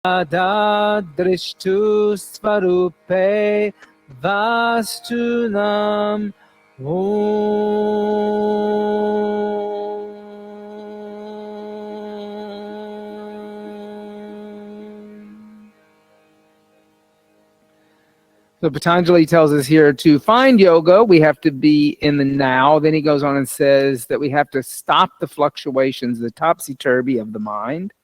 Dadrishtu Svarupe Vastunam So Patanjali tells us here to find yoga, we have to be in the now. Then he goes on and says that we have to stop the fluctuations, the topsy-turvy of the mind.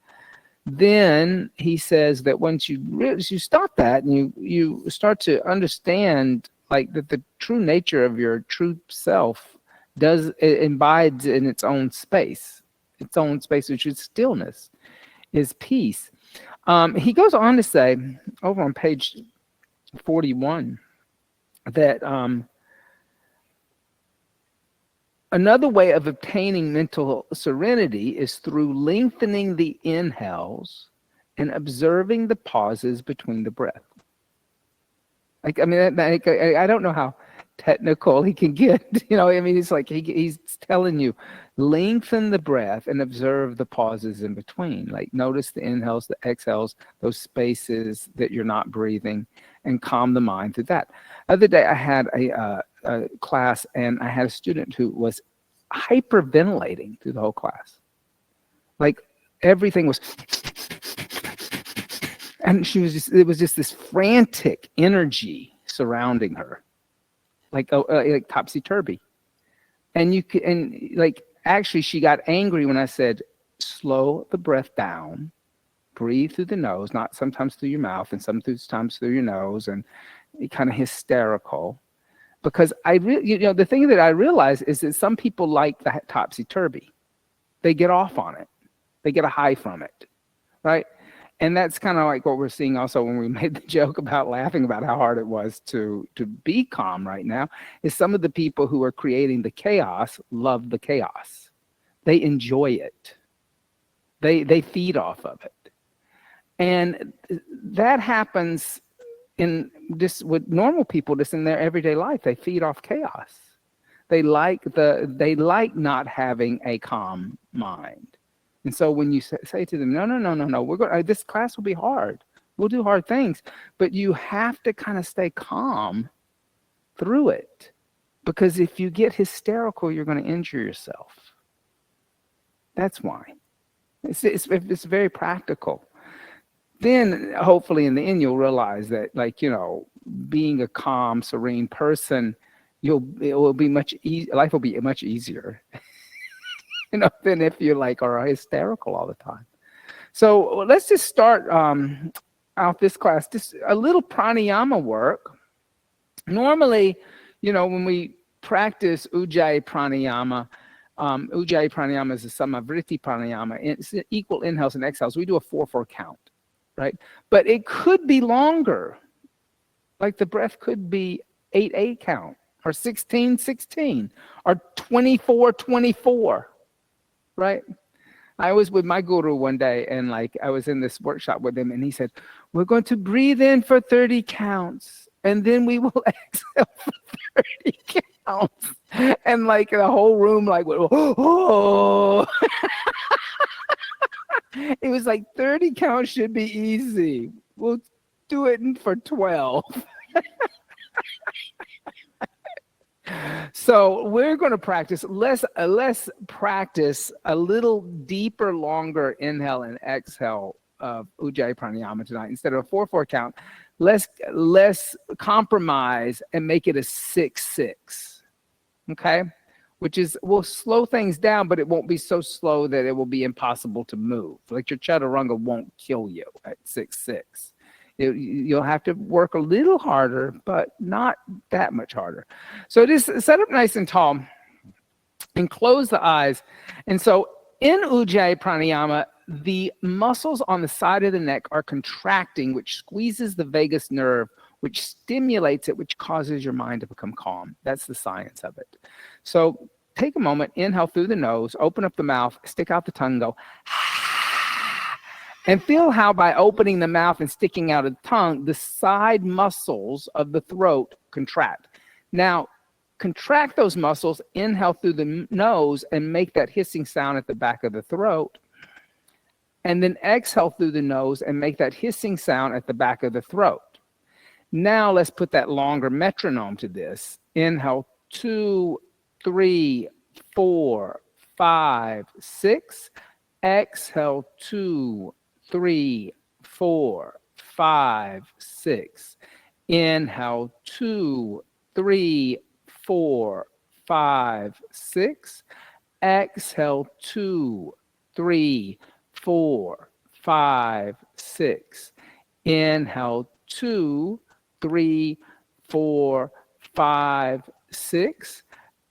Then he says that once you stop that and you start to understand like that the true nature of your true self it abides in its own space, which is stillness, is peace. He goes on to say over on page 41 that another way of obtaining mental serenity is through lengthening the inhales and observing the pauses between the breath. I don't know how technical he can get. It's like he's telling you, lengthen the breath and observe the pauses in between. Like notice the inhales, the exhales, those spaces that you're not breathing, and calm the mind through that. Other day I had a class and I had a student who was hyperventilating through the whole class. Like everything was, and it was just this frantic energy surrounding her, like topsy-turvy. And actually she got angry when I said, slow the breath down, breathe through the nose, not sometimes through your mouth and sometimes through your nose, and kind of hysterical. Because the thing that I realize is that some people like that topsy-turvy. They get off on it. They get a high from it, right? And that's kind of like what we're seeing also when we made the joke about laughing about how hard it was to be calm right now, is some of the people who are creating the chaos love the chaos. They enjoy it. They feed off of it. And that happens with normal people just in their everyday life. They feed off chaos. They like not having a calm mind. And so when you say to them, no, this class will be hard. We'll do hard things, but you have to kind of stay calm through it, because if you get hysterical, you're going to injure yourself. That's why. It's very practical. Then hopefully in the end you'll realize that, being a calm, serene person, life will be much easier. Than if you are hysterical all the time. So let's just start out this class, just a little pranayama work. Normally, when we practice Ujjayi pranayama is a samavriti pranayama. It's equal inhales and exhales. We do a 4/4 count, right? But it could be longer. Like the breath could be 8/8 count, or 16/16, or 24/24. Right? I was with my guru one day, and I was in this workshop with him, and he said, we're going to breathe in for 30 counts, and then we will exhale for 30 counts. And the whole room went, oh. It was 30 counts should be easy. We'll do it for 12. So we're going to practice, let's practice a little deeper, longer inhale and exhale of Ujjayi pranayama tonight. Instead of a 4/4 count, let's compromise and make it a 6/6. Okay? We'll slow things down, but it won't be so slow that it will be impossible to move. Like your chaturanga won't kill you at 6/6. You'll have to work a little harder, but not that much harder. So just set up nice and tall and close the eyes. And so in Ujjayi pranayama, the muscles on the side of the neck are contracting, which squeezes the vagus nerve, which stimulates it, which causes your mind to become calm. That's the science of it. So take a moment, inhale through the nose, open up the mouth, stick out the tongue, go, and feel how by opening the mouth and sticking out of the tongue, the side muscles of the throat contract. Now, contract those muscles, inhale through the nose, and make that hissing sound at the back of the throat. And then exhale through the nose and make that hissing sound at the back of the throat. Now let's put that longer metronome to this. Inhale, 2, 3, 4, 5, 6. Exhale, 2, 3, 4, 5, 6. Inhale, 2, 3, 4, 5, 6. Exhale, 2, 3, 4, 5, 6. Inhale, 2, 3, 4, 5, 6.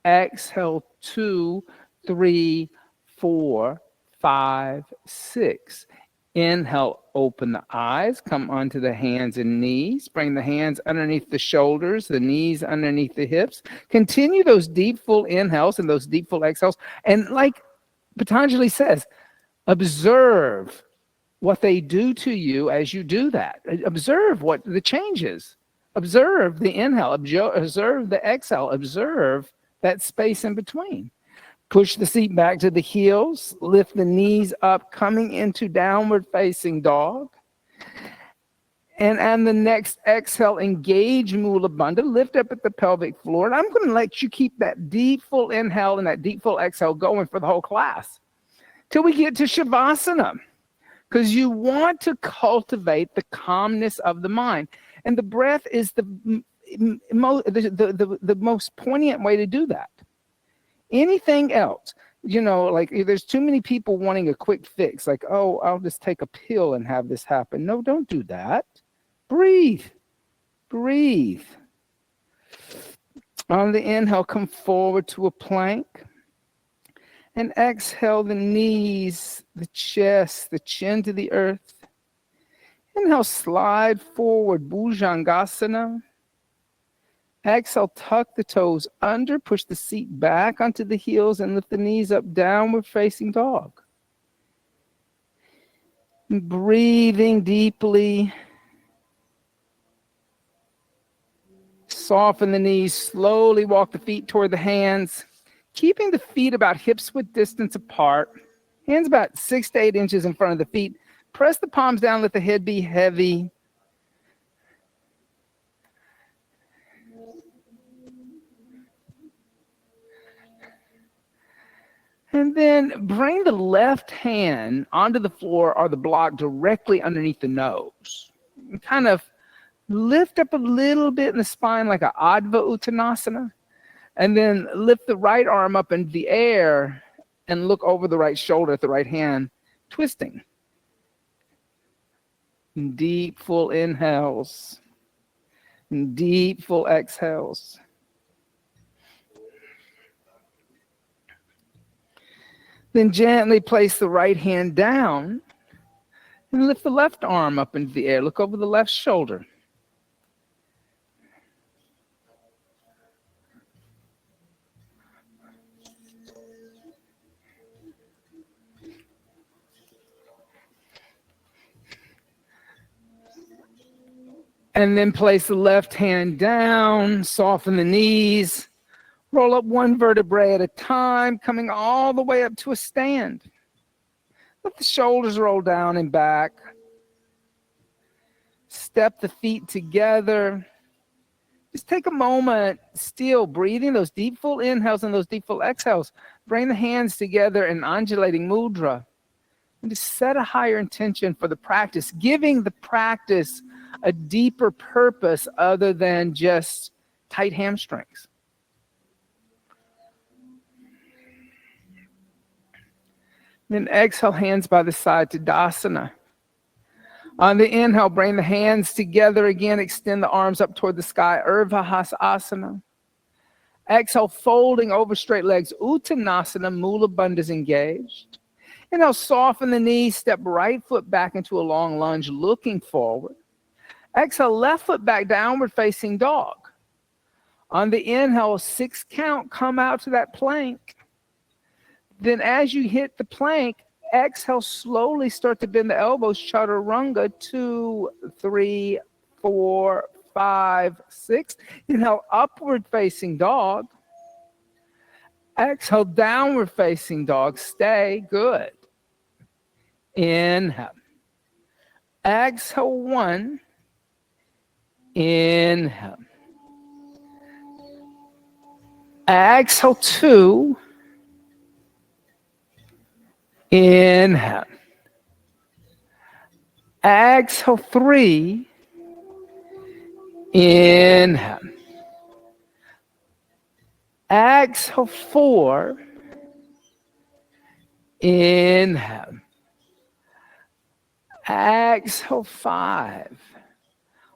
Exhale, 2, 3, 4, 5, 6. Inhale, open the eyes, come onto the hands and knees. Bring the hands underneath the shoulders, the knees underneath the hips. Continue those deep, full inhales and those deep, full exhales. And like Patanjali says, observe what they do to you as you do that. Observe what the changes. Observe the inhale, observe the exhale, observe that space in between. Push the seat back to the heels, lift the knees up, coming into downward facing dog. And on the next exhale, engage Mula Bandha, lift up at the pelvic floor. And I'm going to let you keep that deep, full inhale and that deep, full exhale going for the whole class till we get to Shavasana, because you want to cultivate the calmness of the mind. And the breath is the most poignant way to do that. Anything else, like there's too many people wanting a quick fix, like, oh, I'll just take a pill and have this happen. No, don't do that. Breathe. On the inhale, come forward to a plank. And exhale the knees, the chest, the chin to the earth. Inhale, slide forward, Bhujangasana. Exhale, tuck the toes under, push the seat back onto the heels and lift the knees up, downward facing dog. Breathing deeply. Soften the knees, slowly walk the feet toward the hands, keeping the feet about hips-width distance apart, hands about 6 to 8 inches in front of the feet. Press the palms down, let the head be heavy. And then bring the left hand onto the floor or the block directly underneath the nose. And kind of lift up a little bit in the spine like a Adva Uttanasana. And then lift the right arm up into the air and look over the right shoulder at the right hand, twisting. Deep, full inhales. Deep, full exhales. Then gently place the right hand down and lift the left arm up into the air. Look over the left shoulder. And then place the left hand down, soften the knees. Roll up one vertebrae at a time, coming all the way up to a stand. Let the shoulders roll down and back. Step the feet together. Just take a moment, still breathing those deep, full inhales and those deep, full exhales. Bring the hands together in undulating mudra. And just set a higher intention for the practice, giving the practice a deeper purpose other than just tight hamstrings. Then exhale, hands by the side to Dasana. On the inhale, bring the hands together again. Extend the arms up toward the sky. Urdhva Hasana. Exhale, folding over straight legs. Uttanasana, Mula Bandha is engaged. Inhale, soften the knees. Step right foot back into a long lunge, looking forward. Exhale, left foot back, downward facing dog. On the inhale, 6 count, come out to that plank. Then as you hit the plank, exhale, slowly start to bend the elbows, chaturanga, 2, 3, 4, 5, 6. Inhale, upward facing dog. Exhale, downward facing dog. Stay, good. Inhale. Exhale 1. Inhale. Exhale 2. Inhale. Exhale 3. Inhale. Exhale 4. Inhale. Exhale 5.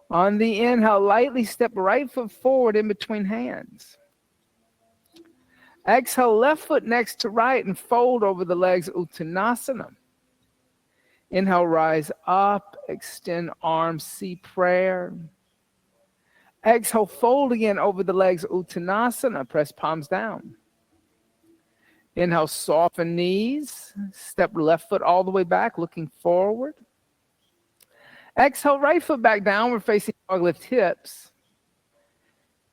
On the inhale, lightly step right foot forward in between hands. Exhale, left foot next to right and fold over the legs, Uttanasana. Inhale, rise up, extend arms, see prayer. Exhale, fold again over the legs, Uttanasana, press palms down. Inhale, soften knees, step left foot all the way back, looking forward. Exhale, right foot back, downward facing dog, lift hips.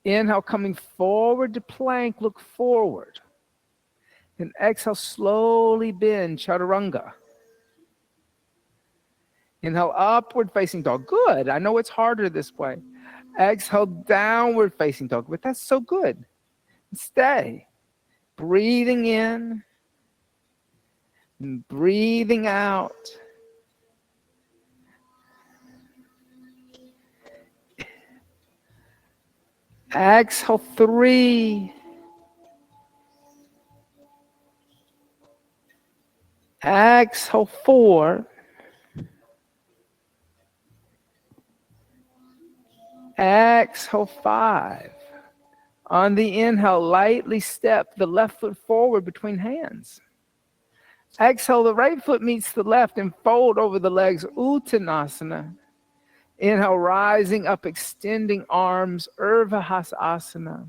Inhale, coming forward to plank, look forward. Then exhale, slowly bend, chaturanga. Inhale, upward facing dog. Good. I know it's harder this way. Exhale, downward facing dog, but that's so good. Stay. Breathing in and breathing out. Exhale 3. Exhale 4. Exhale 5. On the inhale, lightly step the left foot forward between hands. Exhale, the right foot meets the left and fold over the legs, Uttanasana. Inhale, rising up, extending arms, Urdhva.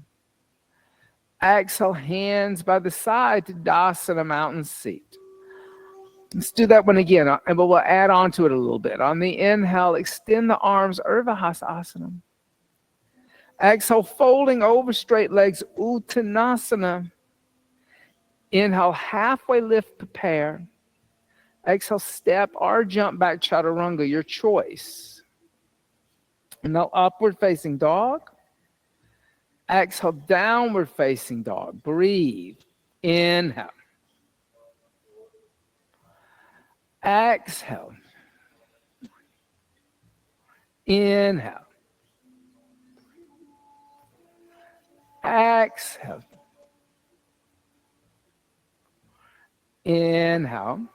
Exhale, hands by the side to Dasana, mountain seat. Let's do that one again, and we'll add on to it a little bit. On the inhale, extend the arms, Urdhva. Exhale, folding over straight legs, Uttanasana. Inhale, halfway lift, prepare. Exhale, step or jump back, chaturanga, your choice. Inhale, upward facing dog. Exhale, downward facing dog. Breathe. Inhale. Exhale. Inhale. Exhale. Inhale.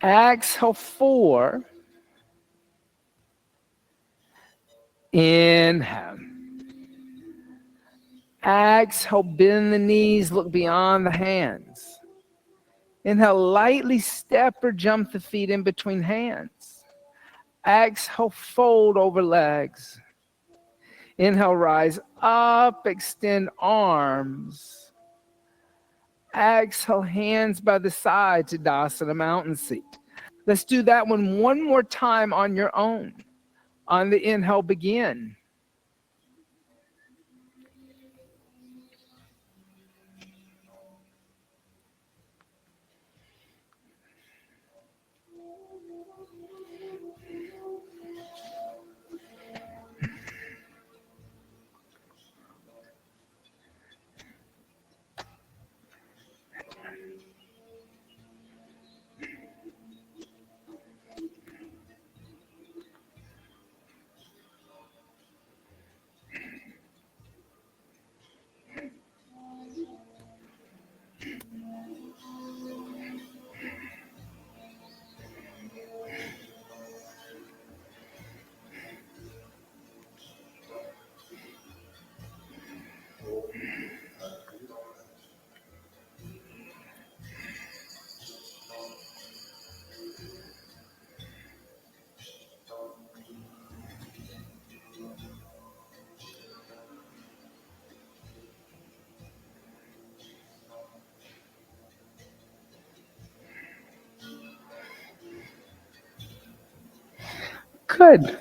Exhale 4. Inhale. Exhale, bend the knees, look beyond the hands. Inhale, lightly step or jump the feet in between hands. Exhale, fold over legs. Inhale, rise up, extend arms. Exhale, hands by the side to Dasana, mountain seat. Let's do that one more time on your own. On the inhale, begin. Good.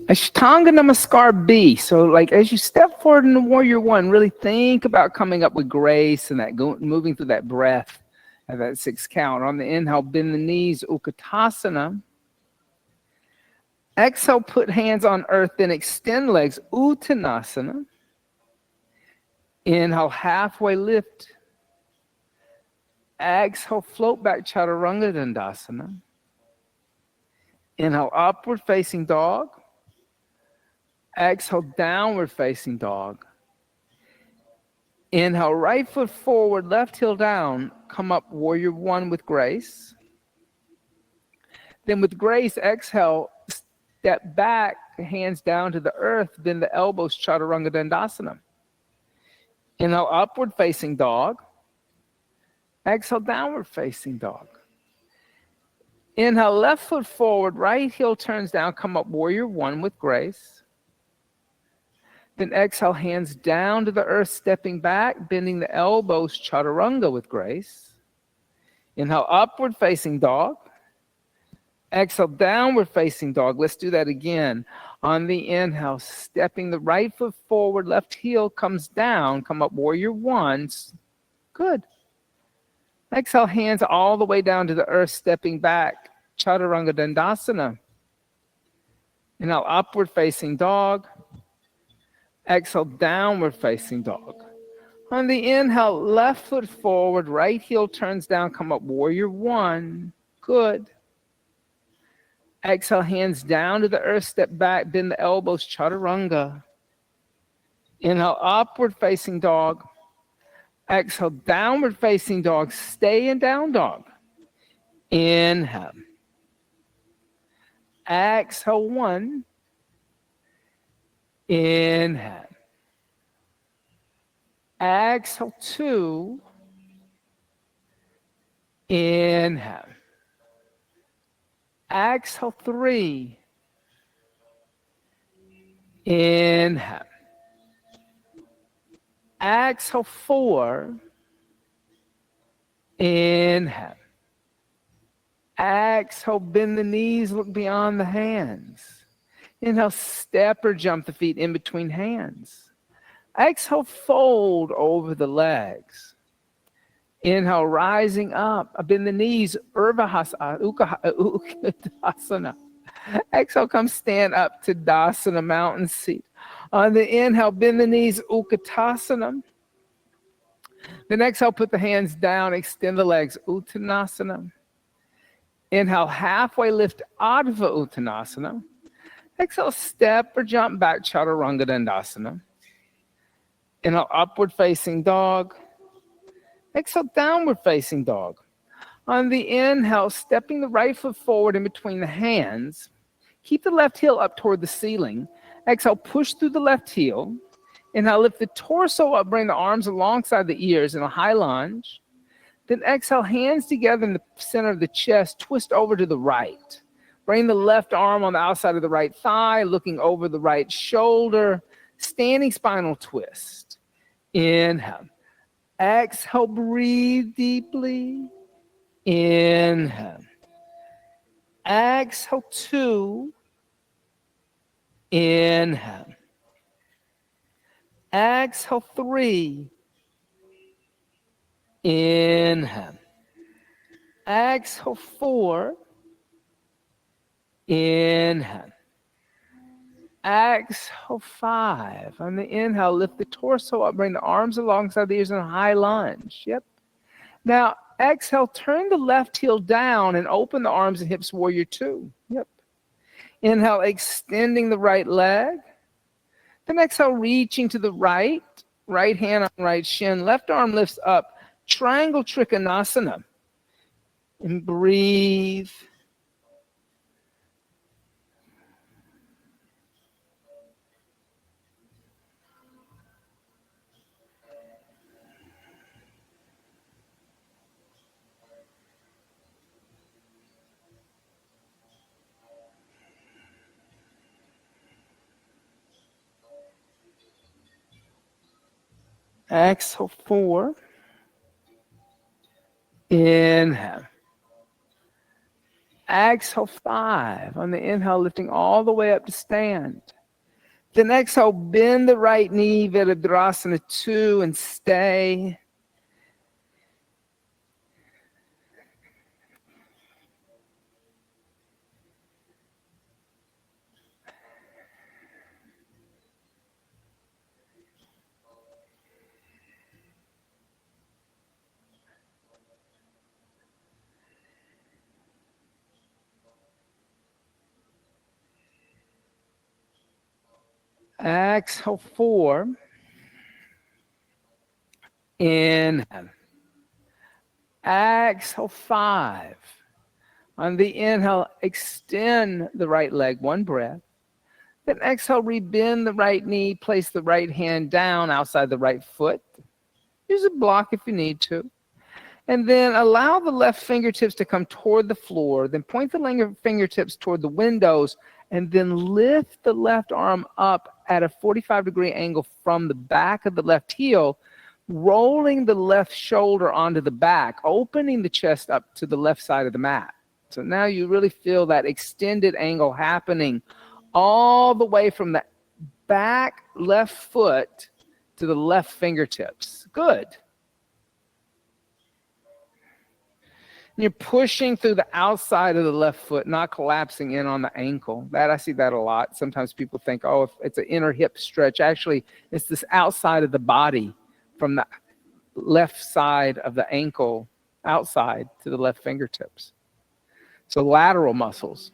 Ashtanga Namaskar B. So like as you step forward in the Warrior One, really think about coming up with grace and that moving through that breath. at that 6th count. On the inhale, bend the knees, Utkatasana. Exhale, put hands on earth, then extend legs, Uttanasana. Inhale, halfway lift. Exhale, float back, Chaturanga Dandasana. Inhale, upward facing dog. Exhale, downward facing dog. Inhale, right foot forward, left heel down. Come up, warrior one with grace. Then with grace, exhale, step back, hands down to the earth, bend the elbows, Chaturanga Dandasana. Inhale, upward facing dog. Exhale, downward facing dog. Inhale, left foot forward, right heel turns down, come up, warrior one with grace. Then exhale, hands down to the earth, stepping back, bending the elbows, Chaturanga with grace. Inhale, upward facing dog. Exhale, downward facing dog. Let's do that again. On the inhale, stepping the right foot forward, left heel comes down, come up, warrior one. Good. Exhale, hands all the way down to the earth, stepping back, Chaturanga Dandasana. Inhale, upward facing dog. Exhale, downward facing dog. On the inhale, left foot forward, right heel turns down, come up, warrior one. Good. Exhale, hands down to the earth, step back, bend the elbows, Chaturanga. Inhale, upward facing dog. Exhale, downward facing dog. Stay in down dog. Inhale. Exhale, one. Inhale. Exhale, two. Inhale. Exhale, three. Inhale. Exhale, four. Inhale. Exhale, bend the knees, look beyond the hands. Inhale, step or jump the feet in between hands. Exhale, fold over the legs. Inhale, rising up, bend the knees, Utkatasana. Exhale, come stand up to Dasana, mountain seat. On the inhale, bend the knees, Utkatasana. Then exhale, put the hands down, extend the legs, Uttanasana. Inhale, halfway lift, Adva Uttanasana. Exhale, step or jump back, Chaturanga Dandasana. Inhale, upward facing dog. Exhale, downward facing dog. On the inhale, stepping the right foot forward in between the hands. Keep the left heel up toward the ceiling. Exhale, push through the left heel. Inhale, lift the torso up, bring the arms alongside the ears in a high lunge. Then exhale, hands together in the center of the chest, twist over to the right. Bring the left arm on the outside of the right thigh, looking over the right shoulder, standing spinal twist. Inhale. Exhale, breathe deeply. Inhale. Exhale, two. Inhale. Exhale, three. Inhale. Exhale, four. Inhale. Exhale, five. On the inhale, lift the torso up, bring the arms alongside the ears in a high lunge. Yep. Now, exhale, turn the left heel down and open the arms and hips, warrior two. Yep. Inhale, extending the right leg. Then exhale, reaching to the right. Right hand on right shin. Left arm lifts up. Triangle Trikonasana. And breathe. Exhale, four. Inhale. Exhale, five. On the inhale, lifting all the way up to stand. Then exhale, bend the right knee, Virabhadrasana 2, and stay. Exhale 4. Inhale. Exhale 5. On the inhale, extend the right leg, one breath. Then exhale, rebend the right knee, place the right hand down outside the right foot. Use a block if you need to. And then allow the left fingertips to come toward the floor. Then point the fingertips toward the windows. And then lift the left arm up at a 45-degree angle from the back of the left heel, rolling the left shoulder onto the back, opening the chest up to the left side of the mat. So now you really feel that extended angle happening all the way from the back left foot to the left fingertips. Good. And you're pushing through the outside of the left foot, not collapsing in on the ankle. I see that a lot. Sometimes people think, oh, if it's an inner hip stretch. Actually, it's this outside of the body from the left side of the ankle outside to the left fingertips. So lateral muscles.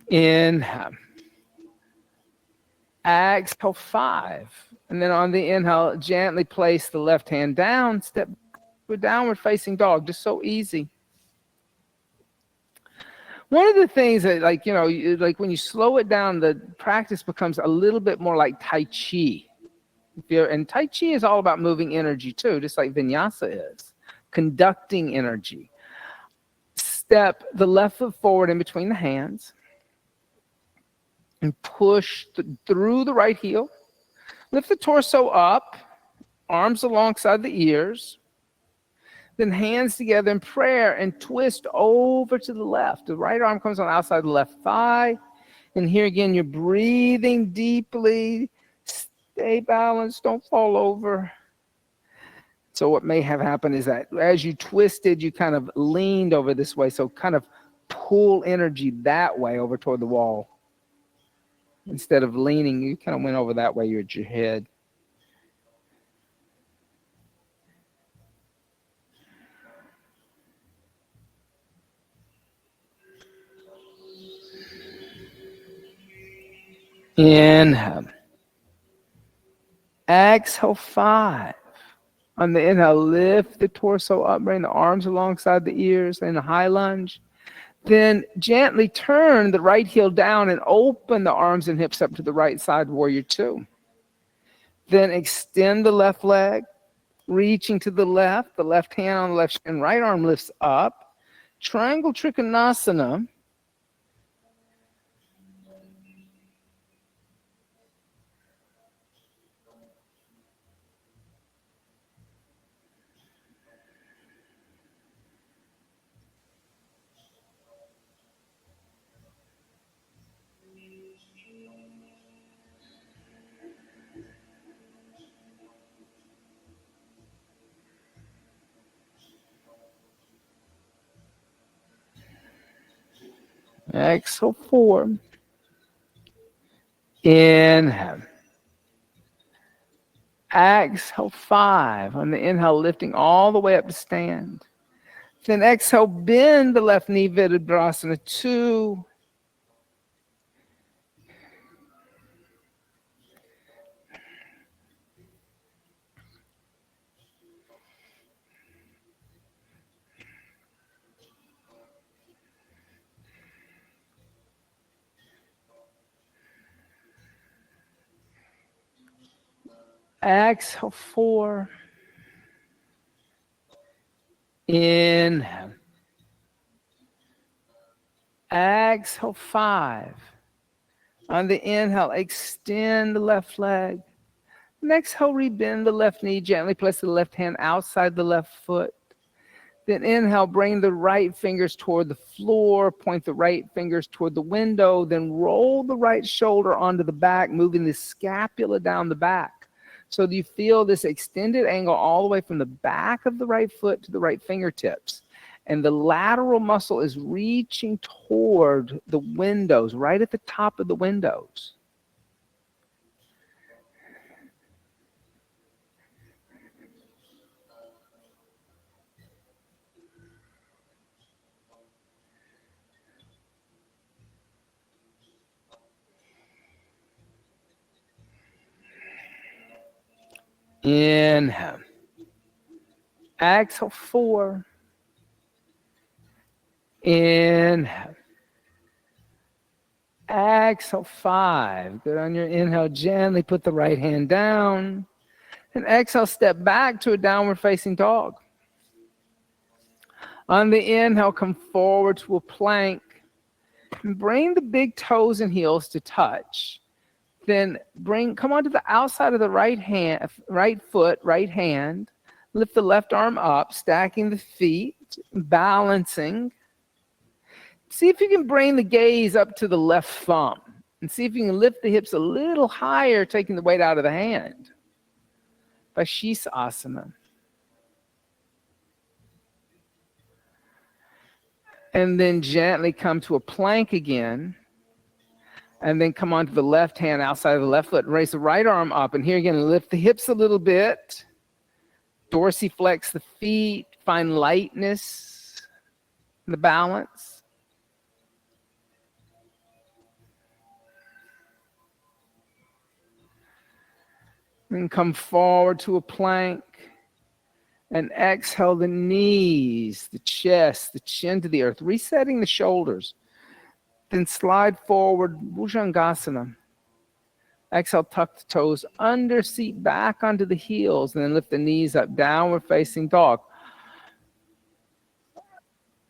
Inhale. Exhale 5. And then on the inhale, gently place the left hand down, step to a downward facing dog. Just so easy. One of the things that, like when you slow it down, the practice becomes a little bit more like Tai Chi. And Tai Chi is all about moving energy too, just like Vinyasa is, conducting energy. Step the left foot forward in between the hands and push through the right heel. Lift the torso up, arms alongside the ears. Then hands together in prayer and twist over to the left. The right arm comes on the outside of the left thigh. And here again, you're breathing deeply. Stay balanced, don't fall over. So what may have happened is that as you twisted, you kind of leaned over this way. So kind of pull energy that way over toward the wall. Instead of leaning, you kind of went over that way, you're at your head. Inhale. Exhale 5. On the inhale, lift the torso up, bring the arms alongside the ears in a high lunge. Then gently turn the right heel down and open the arms and hips up to the right side, warrior 2. Then extend the left leg, reaching to the left hand on the left shin, right arm lifts up. Triangle Trikonasana. Exhale 4. Inhale. Exhale 5. On the inhale, lifting all the way up to stand. Then exhale, bend the left knee, Virabhadrasana 2. Exhale 4. Inhale. Exhale 5. On the inhale, extend the left leg. Next, exhale, rebend the left knee, gently place the left hand outside the left foot. Then inhale, bring the right fingers toward the floor, point the right fingers toward the window, then roll the right shoulder onto the back, moving the scapula down the back. So you feel this extended angle all the way from the back of the right foot to the right fingertips. And the lateral muscle is reaching toward the windows, right at the top of the windows. Inhale. Exhale, 4. Inhale. Exhale, 5. Good on your inhale. Gently put the right hand down. And exhale, step back to a downward facing dog. On the inhale, come forward to a plank. And bring the big toes and heels to touch. Then come onto the outside of the right foot, right hand. Lift the left arm up, stacking the feet, balancing. See if you can bring the gaze up to the left thumb. And see if you can lift the hips a little higher, taking the weight out of the hand. Vashisasana. And then gently come to a plank again. And then come onto the left hand outside of the left foot. Raise the right arm up. And here again, lift the hips a little bit. Dorsiflex the feet. Find lightness in the balance. And come forward to a plank. And exhale the knees, the chest, the chin to the earth. Resetting the shoulders. Then slide forward, Bhujangasana. Exhale, tuck the toes under, seat back onto the heels, and then lift the knees up, downward facing dog.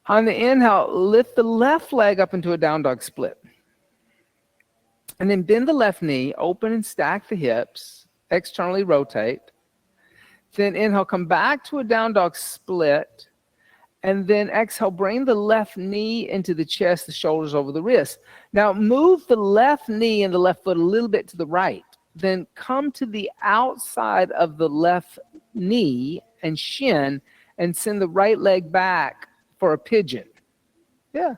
On the inhale, lift the left leg up into a down dog split. And then bend the left knee, open and stack the hips, externally rotate. Then inhale, come back to a down dog split. And then exhale, bring the left knee into the chest, the shoulders over the wrist. Now move the left knee and the left foot a little bit to the right. Then come to the outside of the left knee and shin and send the right leg back for a pigeon. Yeah,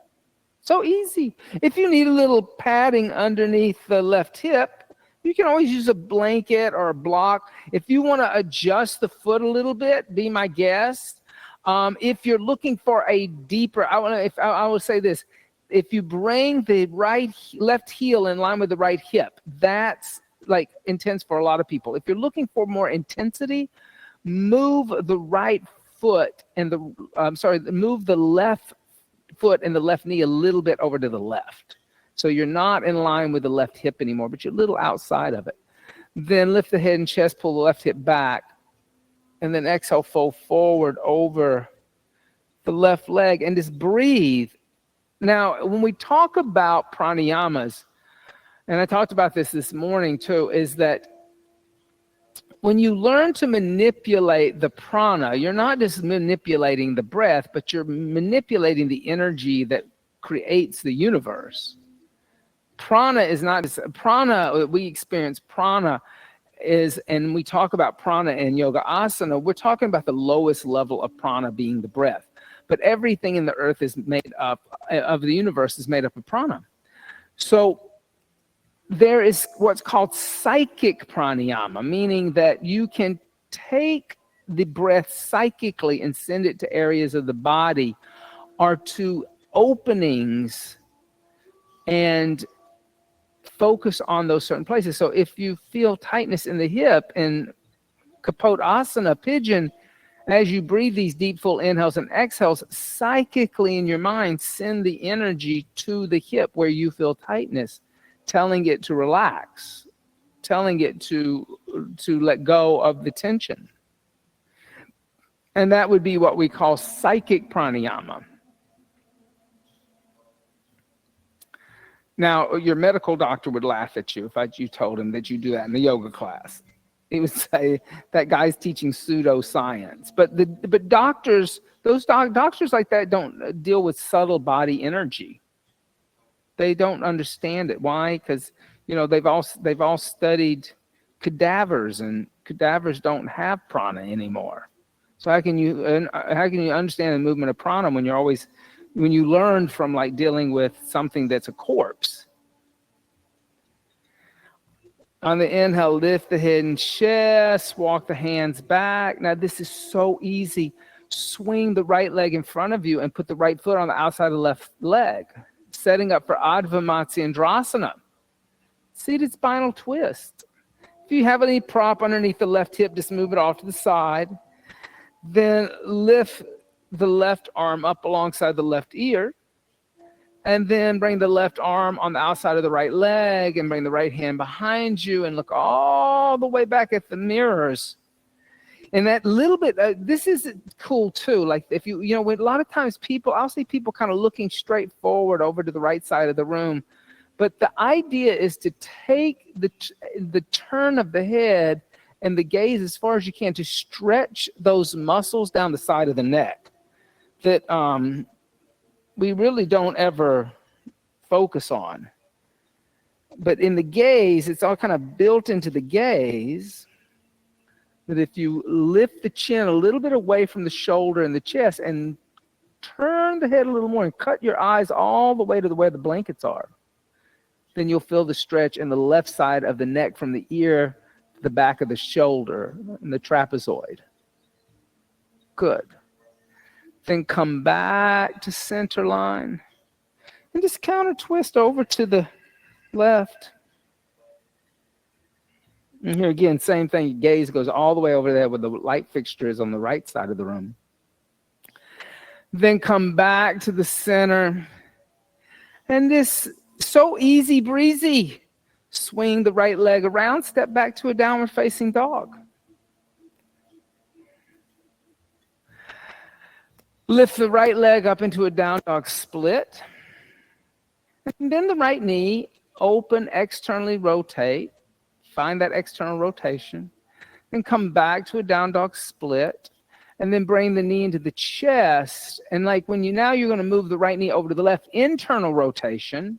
so easy. If you need a little padding underneath the left hip, you can always use a blanket or a block. If you want to adjust the foot a little bit, be my guest. If you're looking for a deeper, I will say this: if you bring the left heel in line with the right hip, that's like intense for a lot of people. If you're looking for more intensity, move the right foot and move the left foot and the left knee a little bit over to the left. So you're not in line with the left hip anymore, but you're a little outside of it. Then lift the head and chest, pull the left hip back. And then exhale, fold forward over the left leg and just breathe. Now, when we talk about pranayamas, and I talked about this morning too, is that when you learn to manipulate the prana, you're not just manipulating the breath, but you're manipulating the energy that creates the universe. Prana is not just prana. We experience prana is, and we talk about prana in yoga asana, we're talking about the lowest level of prana being the breath. But everything in the earth is made up, of the universe is made up of prana. So there is what's called psychic pranayama, meaning that you can take the breath psychically and send it to areas of the body or to openings and focus on those certain places. So if you feel tightness in the hip in Kapot Asana, pigeon, as you breathe these deep full inhales and exhales, psychically in your mind, send the energy to the hip where you feel tightness, telling it to relax, telling it to let go of the tension. And that would be what we call psychic pranayama. Now, your medical doctor would laugh at you if you told him that you do that in the yoga class. He would say, that guy's teaching pseudoscience. But doctors, doctors like that don't deal with subtle body energy. They don't understand it. Why? Because they've all studied cadavers, and cadavers don't have prana anymore. So how can you understand the movement of prana when you learn from like dealing with something that's a corpse? On the inhale, lift the head and chest, walk the hands back. Now this is so easy. Swing the right leg in front of you and put the right foot on the outside of the left leg, setting up for Adva Matsyendrasana. Seated spinal twist. If you have any prop underneath the left hip, just move it off to the side. Then lift the left arm up alongside the left ear. And then bring the left arm on the outside of the right leg and bring the right hand behind you and look all the way back at the mirrors. And that little bit, this is cool too. Like if you know, a lot of times I'll see people kind of looking straight forward over to the right side of the room. But the idea is to take the turn of the head and the gaze as far as you can to stretch those muscles down the side of the neck that we really don't ever focus on. But in the gaze, it's all kind of built into the gaze that if you lift the chin a little bit away from the shoulder and the chest and turn the head a little more and cut your eyes all the way to where the blankets are, then you'll feel the stretch in the left side of the neck from the ear to the back of the shoulder and the trapezoid. Good. Then come back to center line and just counter twist over to the left. And here again, same thing. Your gaze goes all the way over there where the light fixture is on the right side of the room. Then come back to the center. And this so easy breezy. Swing the right leg around, step back to a downward facing dog. Lift the right leg up into a down dog split. And then the right knee, open, externally rotate. Find that external rotation. Then come back to a down dog split. And then bring the knee into the chest. And like when you're going to move the right knee over to the left, internal rotation.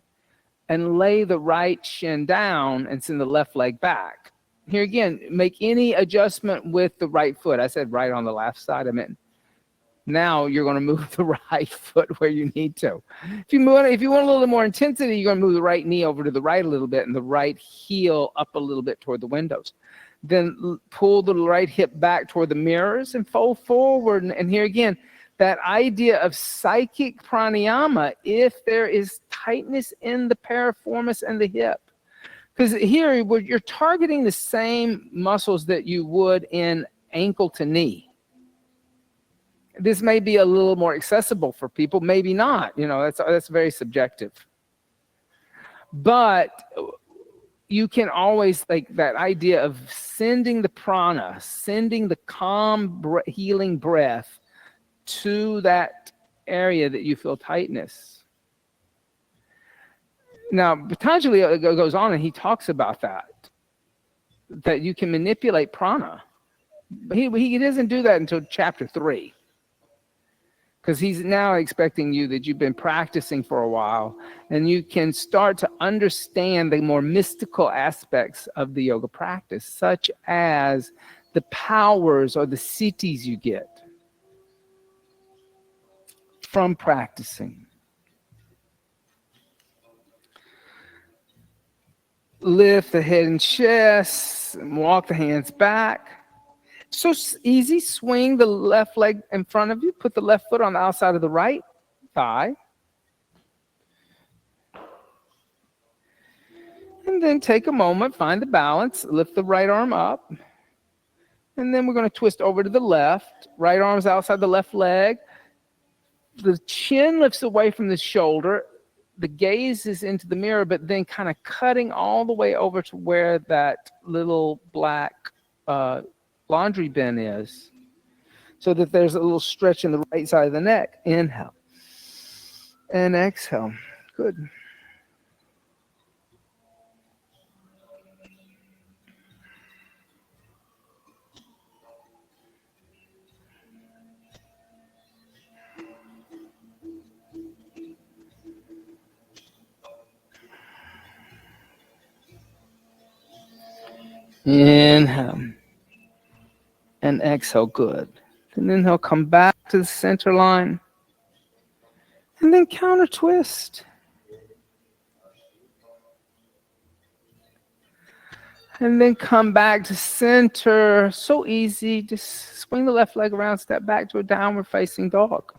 And lay the right shin down and send the left leg back. Here again, make any adjustment with the right foot. I said right on the left side. I meant now you're going to move the right foot where you need to. If you want a little more intensity, you're going to move the right knee over to the right a little bit and the right heel up a little bit toward the windows. Then pull the right hip back toward the mirrors and fold forward. And here again, that idea of psychic pranayama, if there is tightness in the piriformis and the hip. Because here you're targeting the same muscles that you would in ankle to knee. This may be a little more accessible for people, maybe not. That's very subjective. But you can always, like that idea of sending the prana, sending the calm, healing breath to that area that you feel tightness. Now, Patanjali goes on and he talks about that you can manipulate prana. But he doesn't do that until chapter 3. Because he's now expecting that you've been practicing for a while and you can start to understand the more mystical aspects of the yoga practice, such as the powers or the siddhis you get from practicing. Lift the head and chest and walk the hands back. So easy. Swing the left leg in front of you. Put the left foot on the outside of the right thigh. And then take a moment, find the balance, lift the right arm up. And then we're going to twist over to the left. Right arm's outside the left leg. The chin lifts away from the shoulder. The gaze is into the mirror, but then kind of cutting all the way over to where that little black laundry bin is, so that there's a little stretch in the right side of the neck. Inhale and exhale. Good. Inhale and exhale. Good. And then he'll come back to the center line and then counter twist. And then come back to center. So easy. Just swing the left leg around, step back to a downward facing dog.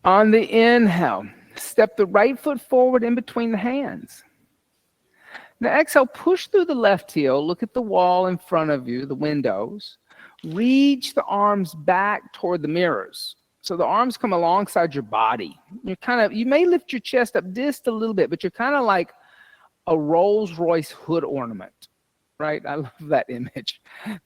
On the inhale, step the right foot forward in between the hands. Now exhale, push through the left heel, look at the wall in front of you, the windows. Reach the arms back toward the mirrors. So the arms come alongside your body. You may lift your chest up just a little bit, but you're kind of like a Rolls Royce hood ornament, right? I love that image.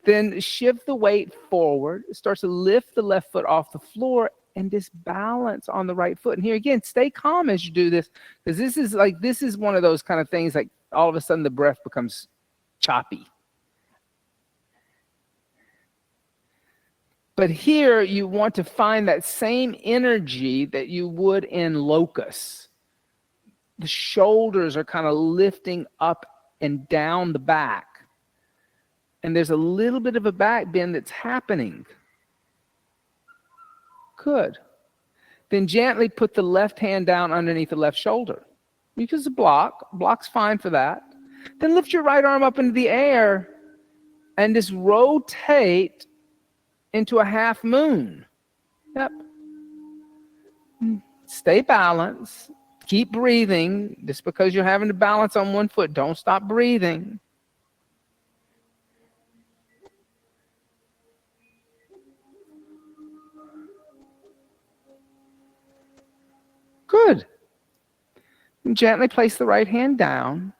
Then shift the weight forward. Start to lift the left foot off the floor and just balance on the right foot. And here again, stay calm as you do this, because this is one of those kind of things, like all of a sudden the breath becomes choppy. But here you want to find that same energy that you would in locust. The shoulders are kind of lifting up and down the back. And there's a little bit of a back bend that's happening. Good. Then gently put the left hand down underneath the left shoulder. Use a block. Block's fine for that. Then lift your right arm up into the air and just rotate into a half moon. Yep. Stay balanced. Keep breathing. Just because you're having to balance on one foot, don't stop breathing. Good. And gently place the right hand down.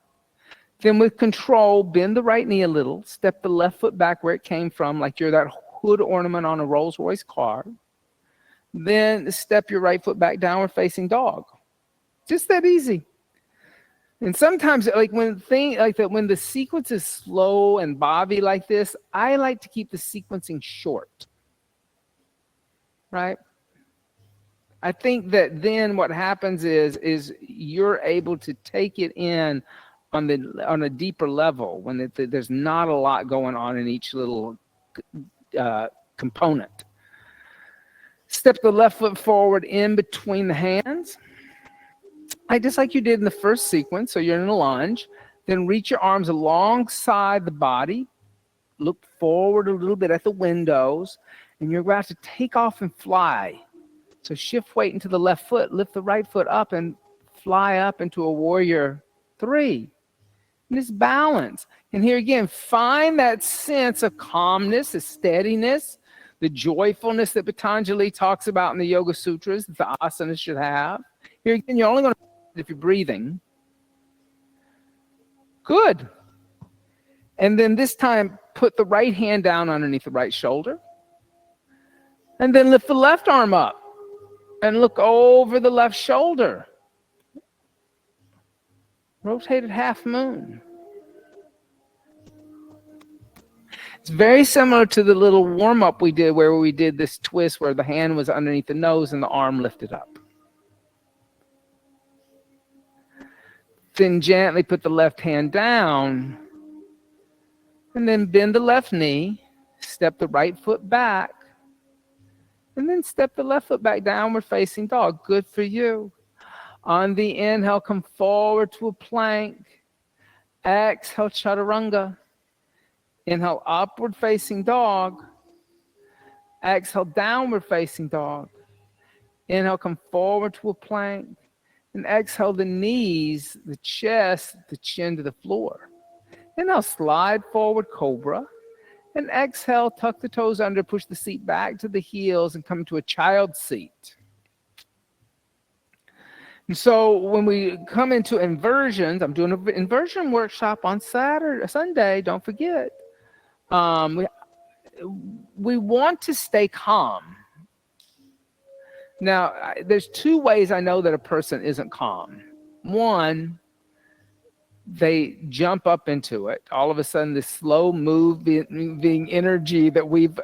Then with control, bend the right knee a little. Step the left foot back where it came from, like you're that hood ornament on a Rolls Royce car. Then step your right foot back, downward facing dog. Just that easy. And sometimes, like when the sequence is slow and bobby like this, I like to keep the sequencing short. Right? I think that then what happens is you're able to take it in on a deeper level when there's not a lot going on in each little component. Step the left foot forward in between the hands. Just like you did in the first sequence, so you're in a lunge. Then reach your arms alongside the body. Look forward a little bit at the windows, and you're about to take off and fly. So shift weight into the left foot, lift the right foot up, and fly up into a warrior 3. And this balance. And here again, find that sense of calmness, the steadiness, the joyfulness that Patanjali talks about in the Yoga Sutras that the asanas should have. Here again, you're only going to if you're breathing. Good. And then this time, put the right hand down underneath the right shoulder. And then lift the left arm up and look over the left shoulder. Rotated half moon. It's very similar to the little warm-up we did where we did this twist where the hand was underneath the nose and the arm lifted up. Then gently put the left hand down and then bend the left knee, step the right foot back, and then step the left foot back, downward facing dog. Good for you. On the inhale, come forward to a plank. Exhale, chaturanga. Inhale, upward facing dog. Exhale, downward facing dog. Inhale, come forward to a plank. And exhale the knees, the chest, the chin to the floor. Inhale, slide forward, cobra. And exhale, tuck the toes under, push the seat back to the heels and come to a child's seat. And so when we come into inversions, I'm doing an inversion workshop on Sunday, don't forget. We want to stay calm. Now, there's 2 ways I know that a person isn't calm. One, they jump up into it. All of a sudden, this slow moving energy that we've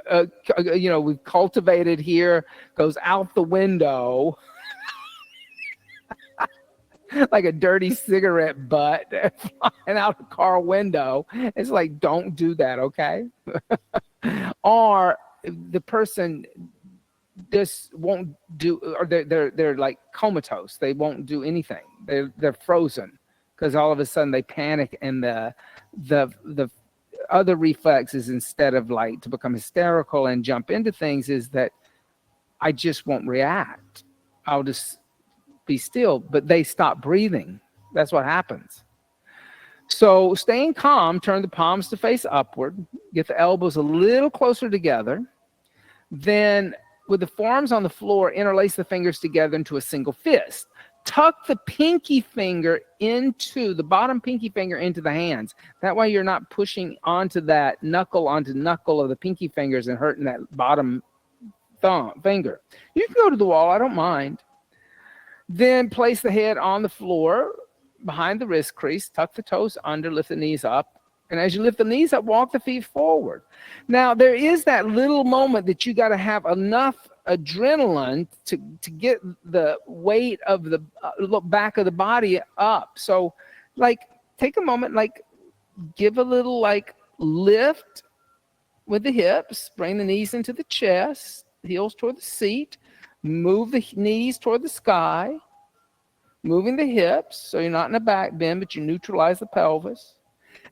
cultivated here goes out the window like a dirty cigarette butt flying out a car window. It's like, don't do that, okay? Or the person just won't do, or they're like comatose. They won't do anything. They're frozen because all of a sudden they panic, and the other reflex is, instead of like to become hysterical and jump into things, is that I just won't react. I'll just be still, but they stop breathing. That's what happens. So staying calm, turn the palms to face upward, get the elbows a little closer together. Then with the forearms on the floor, interlace the fingers together into a single fist. Tuck the pinky finger into the bottom pinky finger into the hands. That way you're not pushing onto that knuckle onto knuckle of the pinky fingers and hurting that bottom thumb finger. You can go to the wall, I don't mind. Then place the head on the floor behind the wrist crease, tuck the toes under, lift the knees up. And as you lift the knees up, walk the feet forward. Now, there is that little moment that you got to have enough adrenaline to get the weight of the back of the body up. So, like, take a moment, like, give a little, like, lift with the hips, bring the knees into the chest, heels toward the seat, move the knees toward the sky, moving the hips so you're not in a back bend, but you neutralize the pelvis.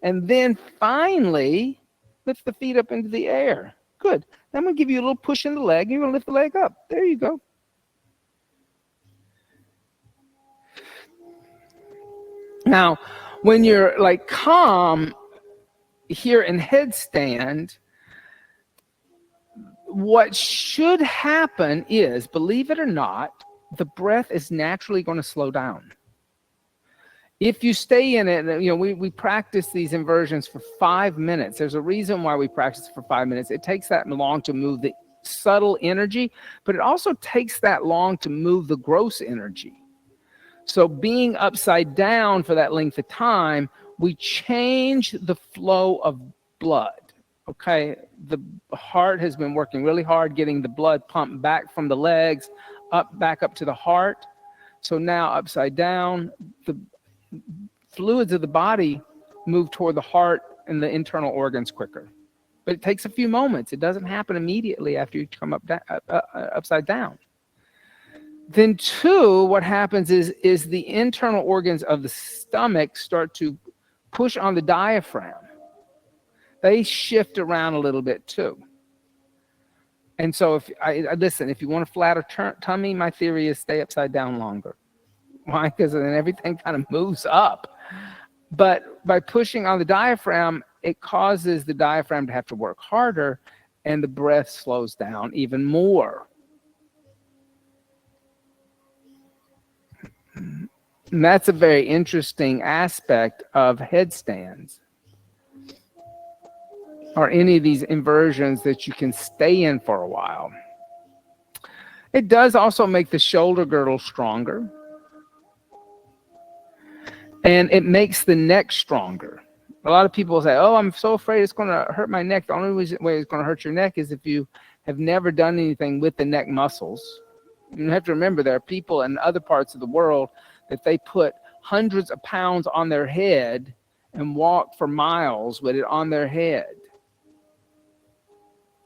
And then finally, lift the feet up into the air. Good. Then I'm going to give you a little push in the leg. You're going to lift the leg up. There you go. Now, when you're like calm here in headstand, what should happen is, believe it or not, the breath is naturally going to slow down. If you stay in it, we practice these inversions for 5 minutes. There's a reason why we practice for 5 minutes. It takes that long to move the subtle energy, but it also takes that long to move the gross energy. So being upside down for that length of time, we change the flow of blood. Okay, the heart has been working really hard getting the blood pumped back from the legs back up to the heart. So now upside down, the fluids of the body move toward the heart and the internal organs quicker. But it takes a few moments. It doesn't happen immediately after you come upside down. Then two, what happens is the internal organs of the stomach start to push on the diaphragm. They shift around a little bit too. And so if you want a flatter tummy, my theory is stay upside down longer. Why? Because then everything kind of moves up. But by pushing on the diaphragm, it causes the diaphragm to have to work harder, and the breath slows down even more. And that's a very interesting aspect of headstands, or any of these inversions that you can stay in for a while. It does also make the shoulder girdle stronger. And it makes the neck stronger. A lot of people say, oh, I'm so afraid it's going to hurt my neck. The only way it's going to hurt your neck is if you have never done anything with the neck muscles. You have to remember there are people in other parts of the world that they put hundreds of pounds on their head and walk for miles with it on their head.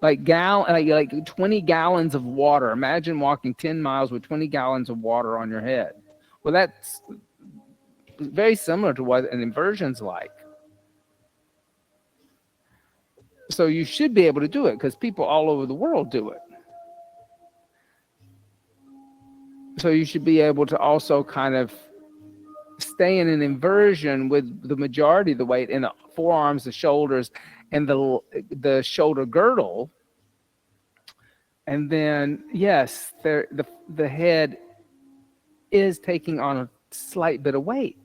Like 20 gallons of water. Imagine walking 10 miles with 20 gallons of water on your head. Well, that's very similar to what an inversion's like. So you should be able to do it because people all over the world do it. So you should be able to also kind of stay in an inversion with the majority of the weight in the forearms, the shoulders, and the shoulder girdle. And then, yes, the head is taking on a slight bit of weight.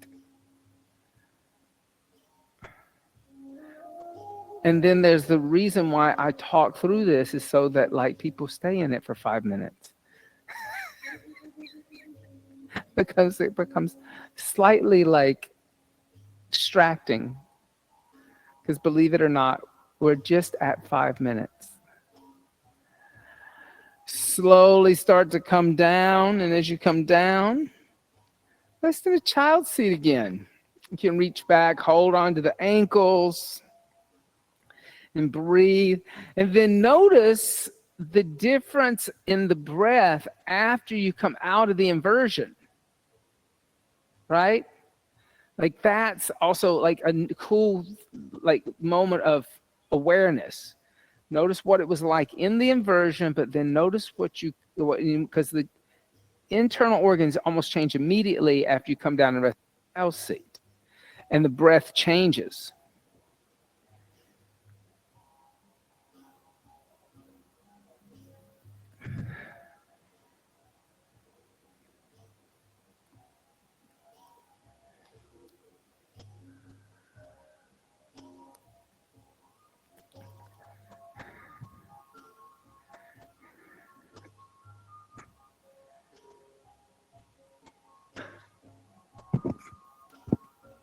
And then there's the reason why I talk through this is so that like people stay in it for 5 minutes. Because it becomes slightly like distracting. Because believe it or not, we're just at 5 minutes. Slowly start to come down, and as you come down, let's do a child seat again. You can reach back, hold on to the ankles, and breathe. And then notice the difference in the breath after you come out of the inversion. Right? Like that's also like a cool like moment of awareness. Notice what it was like in the inversion, but then notice because internal organs almost change immediately after you come down and rest in the house seat. And the breath changes.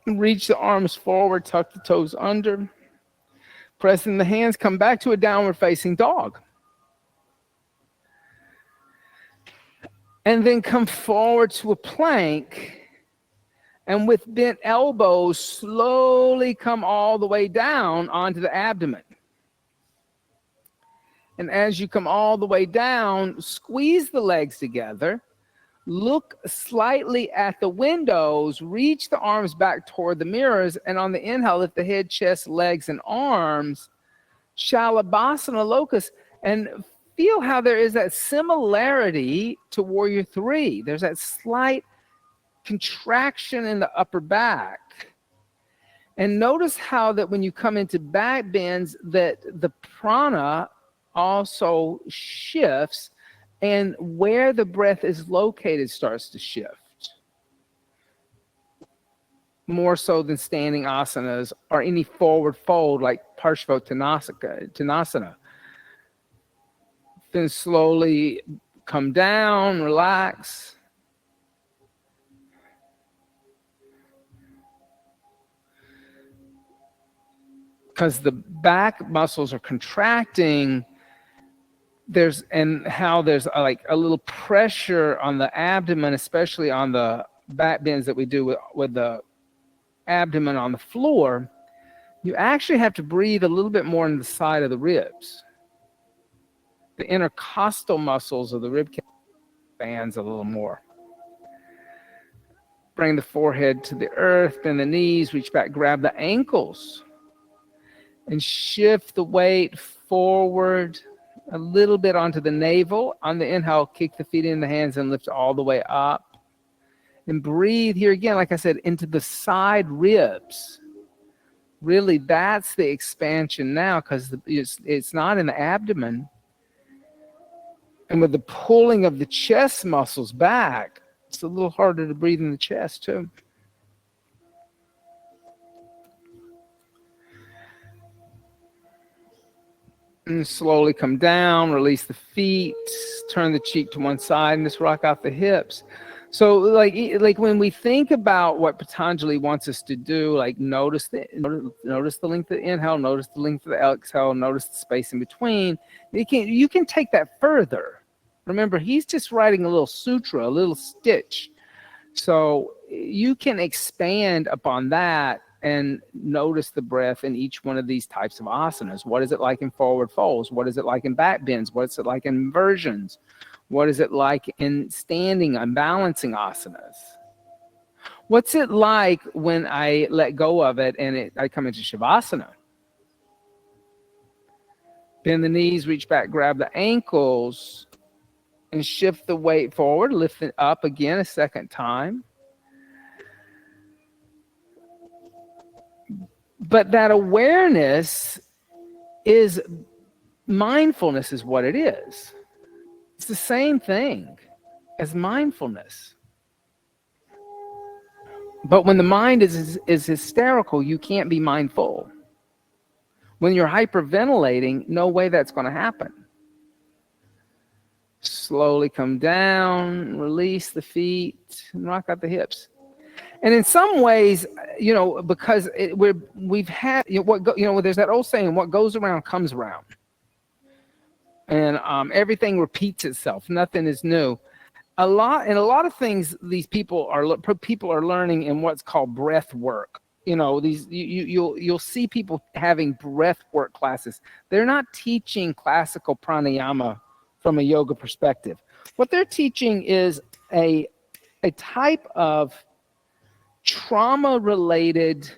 Reach the arms forward, tuck the toes under. Pressing the hands, come back to a downward facing dog. And then come forward to a plank. And with bent elbows, slowly come all the way down onto the abdomen. And as you come all the way down, squeeze the legs together. Look slightly at the windows, reach the arms back toward the mirrors, and on the inhale, lift the head, chest, legs, and arms. Shalabhasana locus, and feel how there is that similarity to Warrior 3. There's that slight contraction in the upper back. And notice how that when you come into back bends, that the prana also shifts, and where the breath is located starts to shift. More so than standing asanas or any forward fold like Parshvottanasana. Then slowly come down, relax. Because the back muscles are contracting, there's like a little pressure on the abdomen, especially on the back bends that we do with the abdomen on the floor. You actually have to breathe a little bit more in the side of the ribs. The intercostal muscles of the rib cage expands a little more. Bring the forehead to the earth, bend the knees, reach back, grab the ankles, and shift the weight forward a little bit onto the navel. On the inhale, kick the feet in the hands and lift all the way up. And breathe here again, like I said, into the side ribs. Really, that's the expansion now, because it's not in the abdomen. And with the pulling of the chest muscles back, it's a little harder to breathe in the chest too. And slowly come down, release the feet, turn the cheek to one side, and just rock out the hips. So like when we think about what Patanjali wants us to do, like notice the length of the inhale, notice the length of the exhale, notice the space in between. You can take that further. Remember, he's just writing a little sutra, a little stitch. So you can expand upon that and notice the breath in each one of these types of asanas. What is it like in forward folds? What is it like in back bends? What's it like in inversions? What is it like in standing and balancing asanas? What's it like when I let go of it and I come into Shavasana? Bend the knees, reach back, grab the ankles, and shift the weight forward, lift it up again a second time. But that awareness is mindfulness, is what it is. It's the same thing as mindfulness. But when the mind is hysterical, you can't be mindful. When you're hyperventilating, no way that's going to happen. Slowly come down, release the feet, and rock out the hips. And in some ways, because we've had, there's that old saying, what goes around comes around. And everything repeats itself. Nothing is new. A lot of things these people are learning in what's called breath work. You'll see people having breath work classes. They're not teaching classical pranayama from a yoga perspective. What they're teaching is a type of trauma-related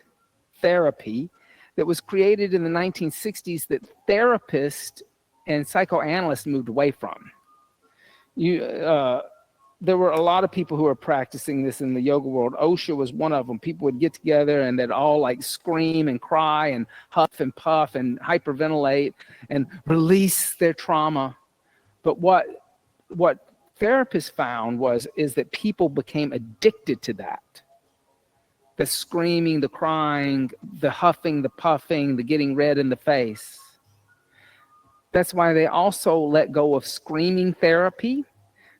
therapy that was created in the 1960s that therapists and psychoanalysts moved away from. there were a lot of people who were practicing this in the yoga world. Osho was one of them. People would get together and they'd all like scream and cry and huff and puff and hyperventilate and release their trauma. But what therapists found is that people became addicted to that. The screaming, the crying, the huffing, the puffing, the getting red in the face. That's why they also let go of screaming therapy.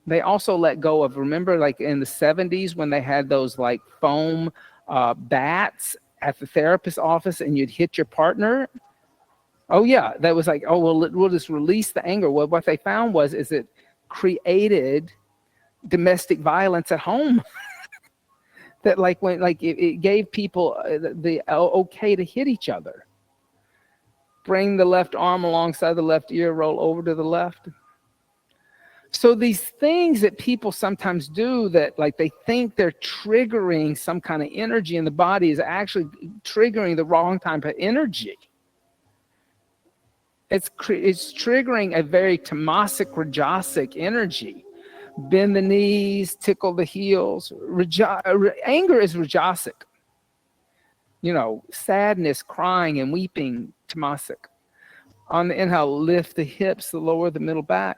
They also let go of, remember like in the 70s when they had those like foam bats at the therapist's office and you'd hit your partner? Oh yeah, that was like, oh, well, we'll just release the anger. Well, what they found is it created domestic violence at home. That like when like it gave people the okay to hit each other. Bring the left arm alongside the left ear, roll over to the left. So these things that people sometimes do that like they think they're triggering some kind of energy in the body is actually triggering the wrong type of energy. It's triggering a very tamasic, rajasic energy. Bend the knees, tickle the heels. Anger is rajasic. You know, sadness, crying and weeping, tamasic. On the inhale, lift the hips, the lower, the middle back.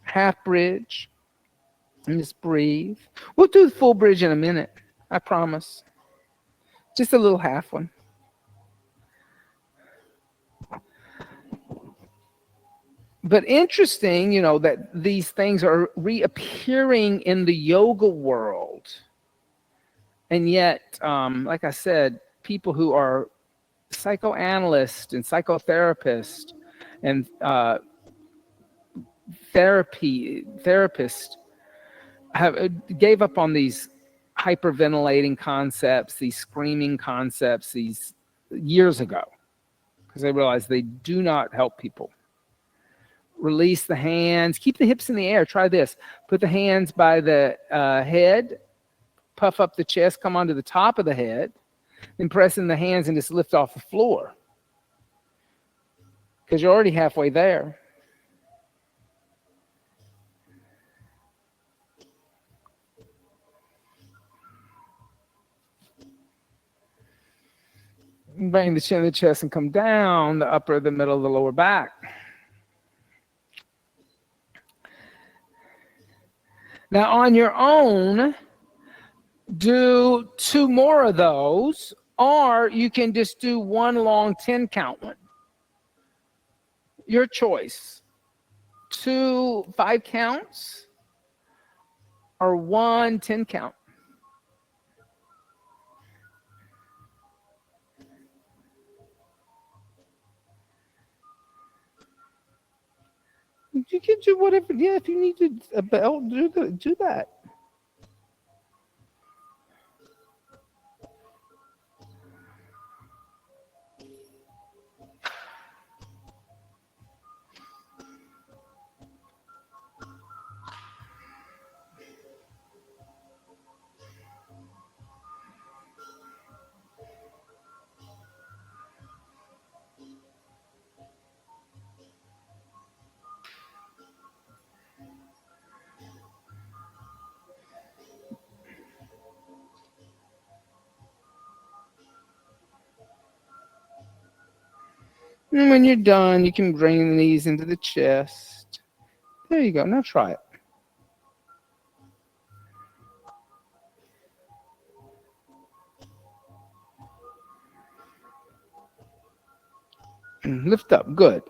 Half bridge. And just breathe. We'll do the full bridge in a minute. I promise. Just a little half one. But interesting, you know, that these things are reappearing in the yoga world. And yet, like I said, people who are psychoanalysts and psychotherapists and therapists gave up on these hyperventilating concepts, these screaming concepts, these years ago, because they realized they do not help people. Release the hands, keep the hips in the air. Try this. Put the hands by the head, puff up the chest, come onto the top of the head, then press in the hands and just lift off the floor. Because you're already halfway there. Bring the chin of the chest and come down, the upper, the middle, the lower back. Now on your own, do 2 more of those, or you can just do one long 10 count one. Your choice. 2 5 counts or 1 10 count. You can do whatever. Yeah, if you need a belt, do that. And when you're done, you can bring the knees into the chest. There you go. Now try it. And lift up. Good.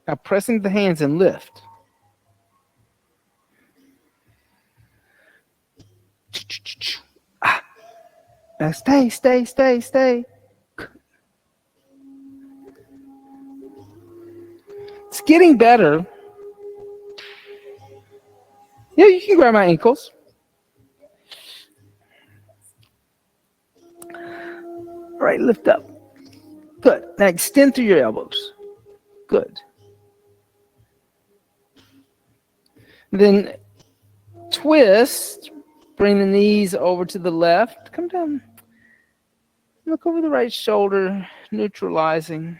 Now press into the hands and lift. Now stay. It's getting better. Yeah, you can grab my ankles. All right, lift up. Good. Now extend through your elbows. Good. Then twist. Bring the knees over to the left. Come down. Look over the right shoulder, neutralizing.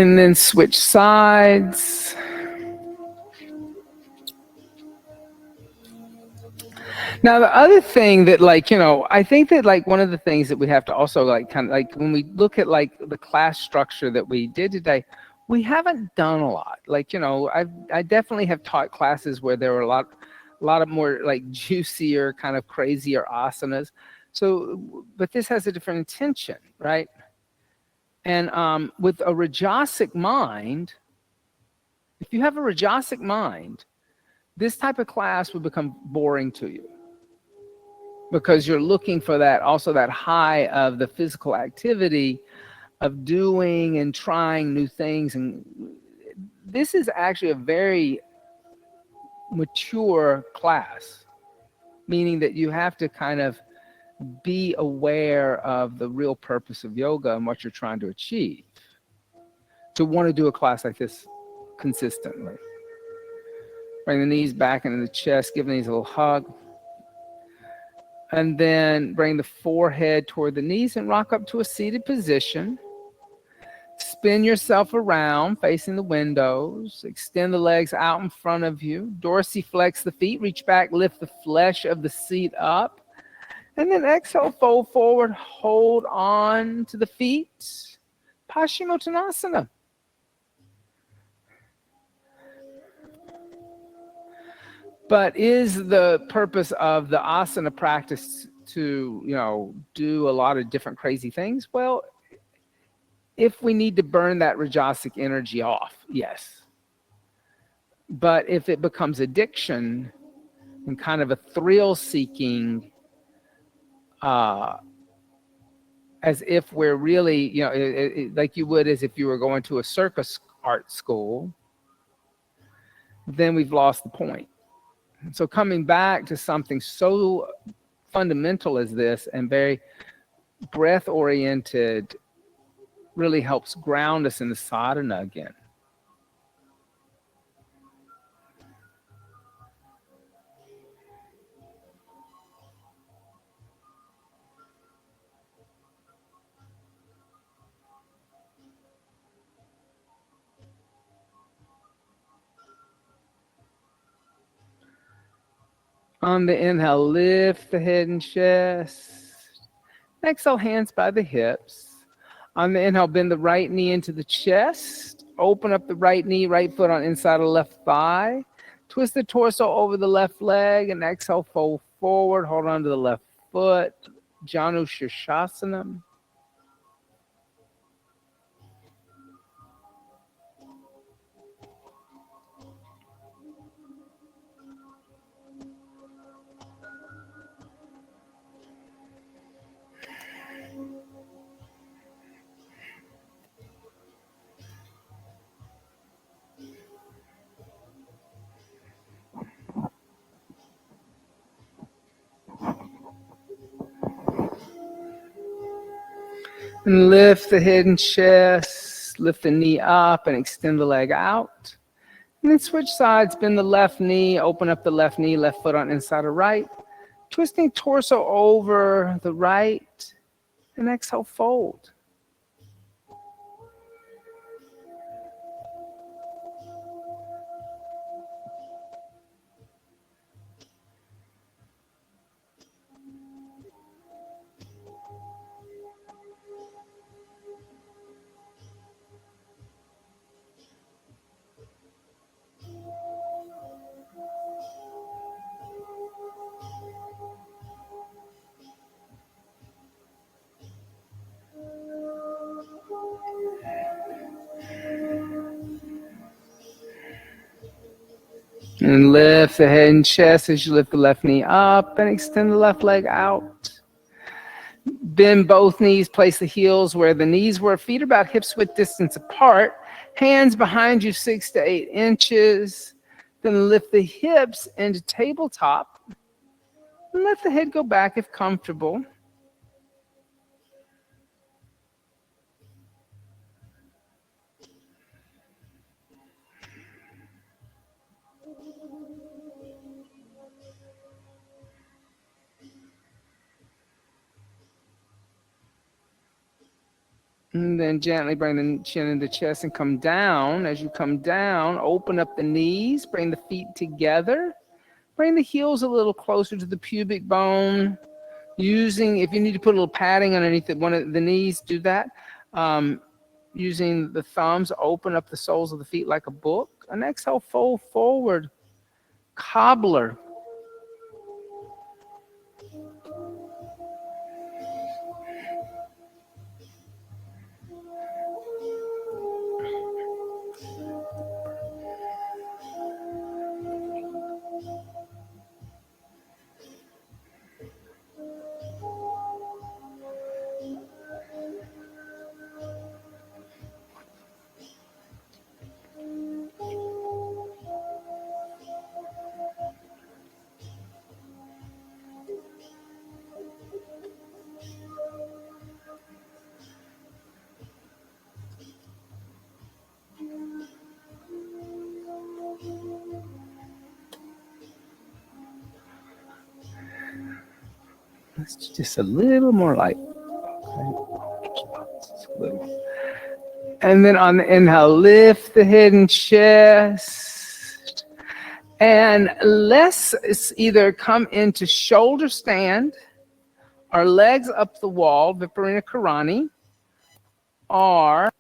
And then switch sides. Now, the other thing that, like, I think that, like, one of the things that we have to also, like, kind of, like, when we look at, like, the class structure that we did today, we haven't done a lot. Like, I definitely have taught classes where there were a lot of more, like, juicier, kind of crazier asanas. So, but this has a different intention, right? And with a rajasic mind, if you have a rajasic mind, this type of class will become boring to you, because you're looking for that, also that high of the physical activity of doing and trying new things. And this is actually a very mature class, meaning that you have to kind of be aware of the real purpose of yoga and what you're trying to achieve to want to do a class like this consistently. Bring the knees back into the chest, give the knees a little hug. And then bring the forehead toward the knees and rock up to a seated position. Spin yourself around facing the windows. Extend the legs out in front of you. Dorsiflex the feet. Reach back, lift the flesh of the seat up. And then exhale, fold forward. Hold on to the feet. Paschimottanasana. But is the purpose of the asana practice to, do a lot of different crazy things? Well, if we need to burn that rajasic energy off, yes. But if it becomes addiction and kind of a thrill-seeking, as if we're really, like you would as if you were going to a circus art school, then we've lost the point. So coming back to something so fundamental as this and very breath-oriented really helps ground us in the sadhana again. On the inhale, lift the head and chest. Exhale, hands by the hips. On the inhale, bend the right knee into the chest. Open up the right knee, right foot on inside of the left thigh. Twist the torso over the left leg and exhale, fold forward. Hold on to the left foot. Janu Shirshasana. And lift the head and chest. Lift the knee up and extend the leg out. And then switch sides, bend the left knee, open up the left knee, left foot on inside of right. Twisting torso over the right, and exhale, fold. And lift the head and chest as you lift the left knee up and extend the left leg out. Bend both knees, place the heels where the knees were, feet about hips width distance apart, hands behind you 6 to 8 inches. Then lift the hips into tabletop and let the head go back if comfortable. And then gently bring the chin in the chest and come down. As you come down, open up the knees, bring the feet together. Bring the heels a little closer to the pubic bone. Using, if you need to put a little padding underneath one of the knees, do that. Using the thumbs, open up the soles of the feet like a book. And exhale, fold forward. Cobbler. Let's just a little more light. Okay. And then on the inhale, lift the head and chest. And let's either come into shoulder stand or legs up the wall, Viparita Karani, or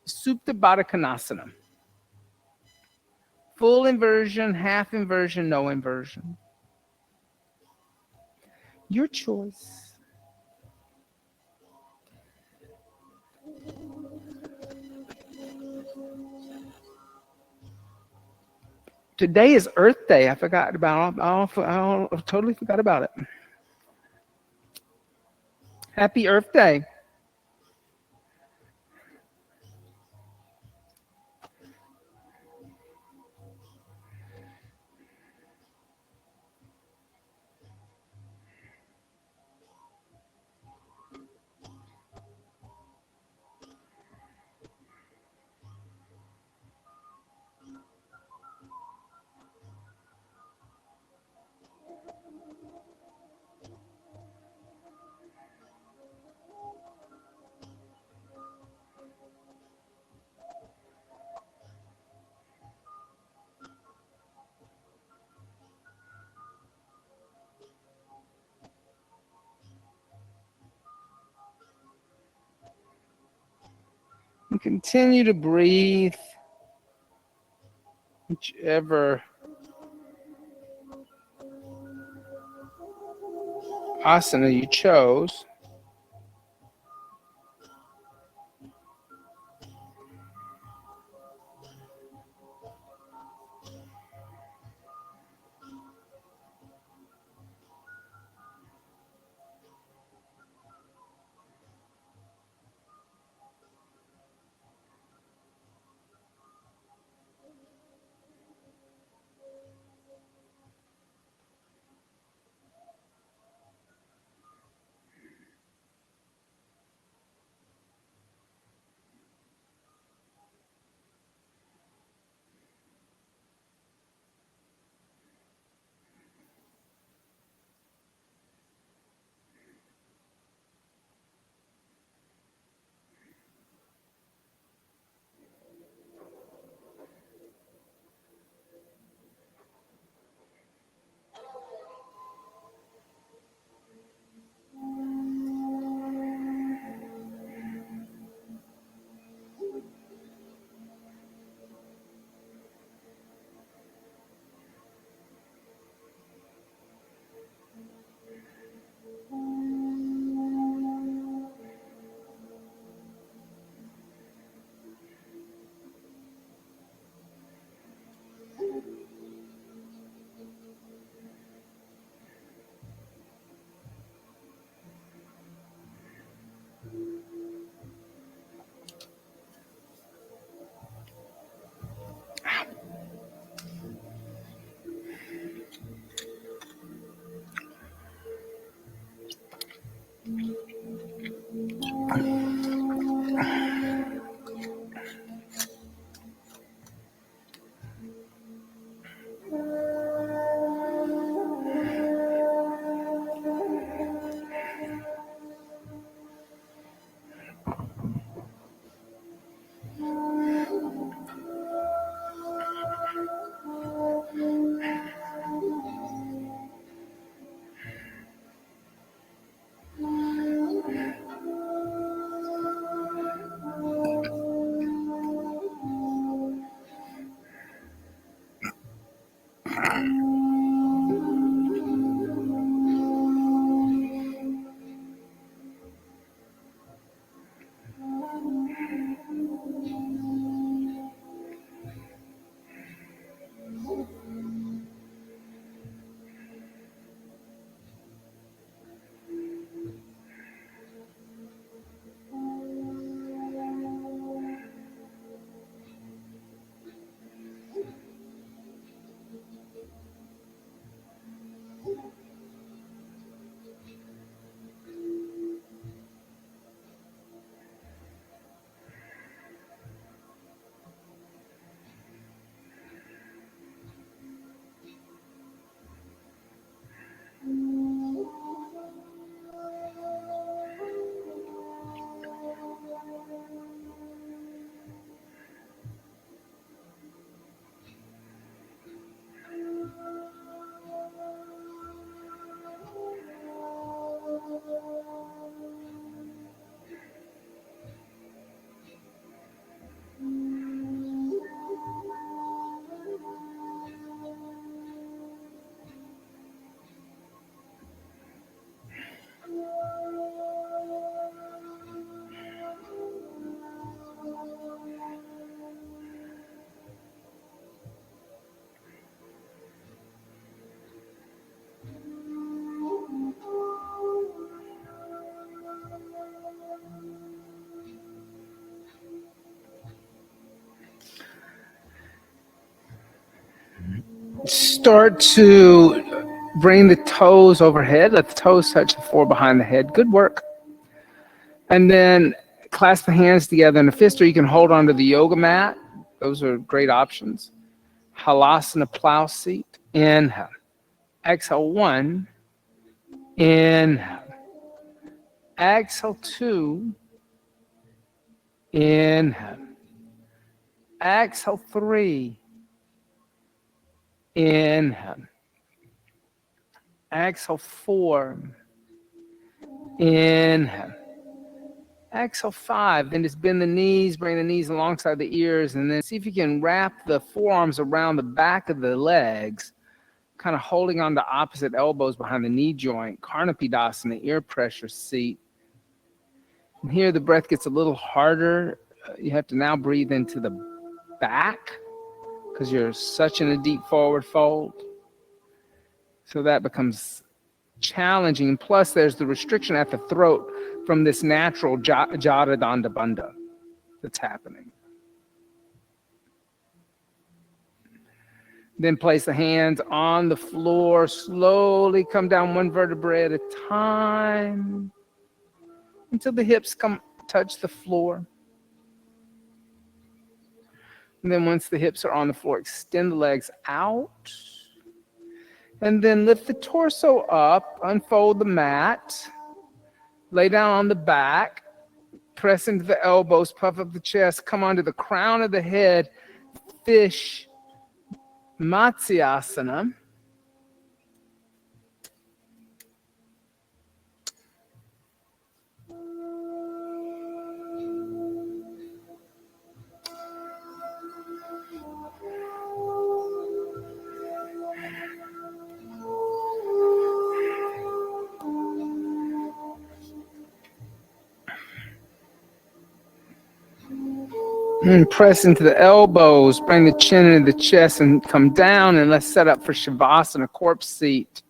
Supta Baddha Konasana. Full inversion, half inversion, no inversion. Your choice. Today is Earth Day. I forgot about it. I totally forgot about it. Happy Earth Day. And continue to breathe, whichever asana you chose. Start to bring the toes overhead. Let the toes touch the floor behind the head. Good work. And then clasp the hands together in a fist, or you can hold onto the yoga mat. Those are great options. Halasana plow seat. Inhale. Exhale, 1. Inhale. Exhale, 2. Inhale. Exhale, 3. Inhale. Exhale, 4. Inhale. Exhale, 5. Then just bend the knees, bring the knees alongside the ears, and then see if you can wrap the forearms around the back of the legs, kind of holding on to opposite elbows behind the knee joint. Karnapidasana, ear pressure seat. And here the breath gets a little harder. You have to now breathe into the back because you're such in a deep forward fold. So that becomes challenging. Plus, there's the restriction at the throat from this natural Jada Danda Bandha that's happening. Then place the hands on the floor. Slowly come down one vertebrae at a time until the hips touch the floor. And then once the hips are on the floor, extend the legs out. And then lift the torso up, unfold the mat, lay down on the back, press into the elbows, puff up the chest, come onto the crown of the head, fish Matsyasana. And press into the elbows, bring the chin into the chest and come down, and let's set up for Shavasana, corpse seat.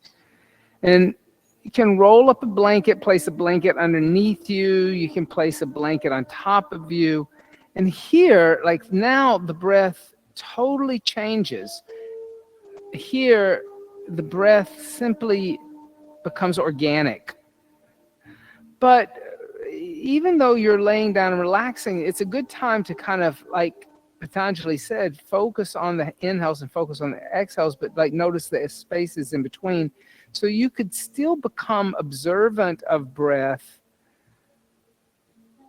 And you can roll up a blanket, place a blanket underneath you. You can place a blanket on top of you. And here, like now, the breath totally changes. Here, the breath simply becomes organic. But even though you're laying down and relaxing, it's a good time to kind of, like Patanjali said, focus on the inhales and focus on the exhales, but like notice the spaces in between. So you could still become observant of breath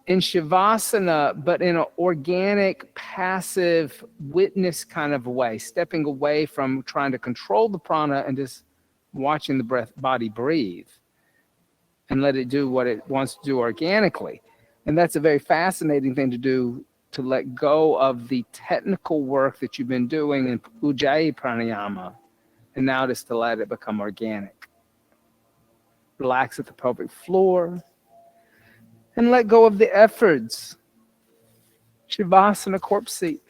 in Shavasana, but in an organic, passive witness kind of way, stepping away from trying to control the prana and just watching the body breathe and let it do what it wants to do organically. And that's a very fascinating thing to do, to let go of the technical work that you've been doing in Ujjayi Pranayama And now just to let it become organic. Relax at the pelvic floor and let go of the efforts. Shavasana, corpse seat.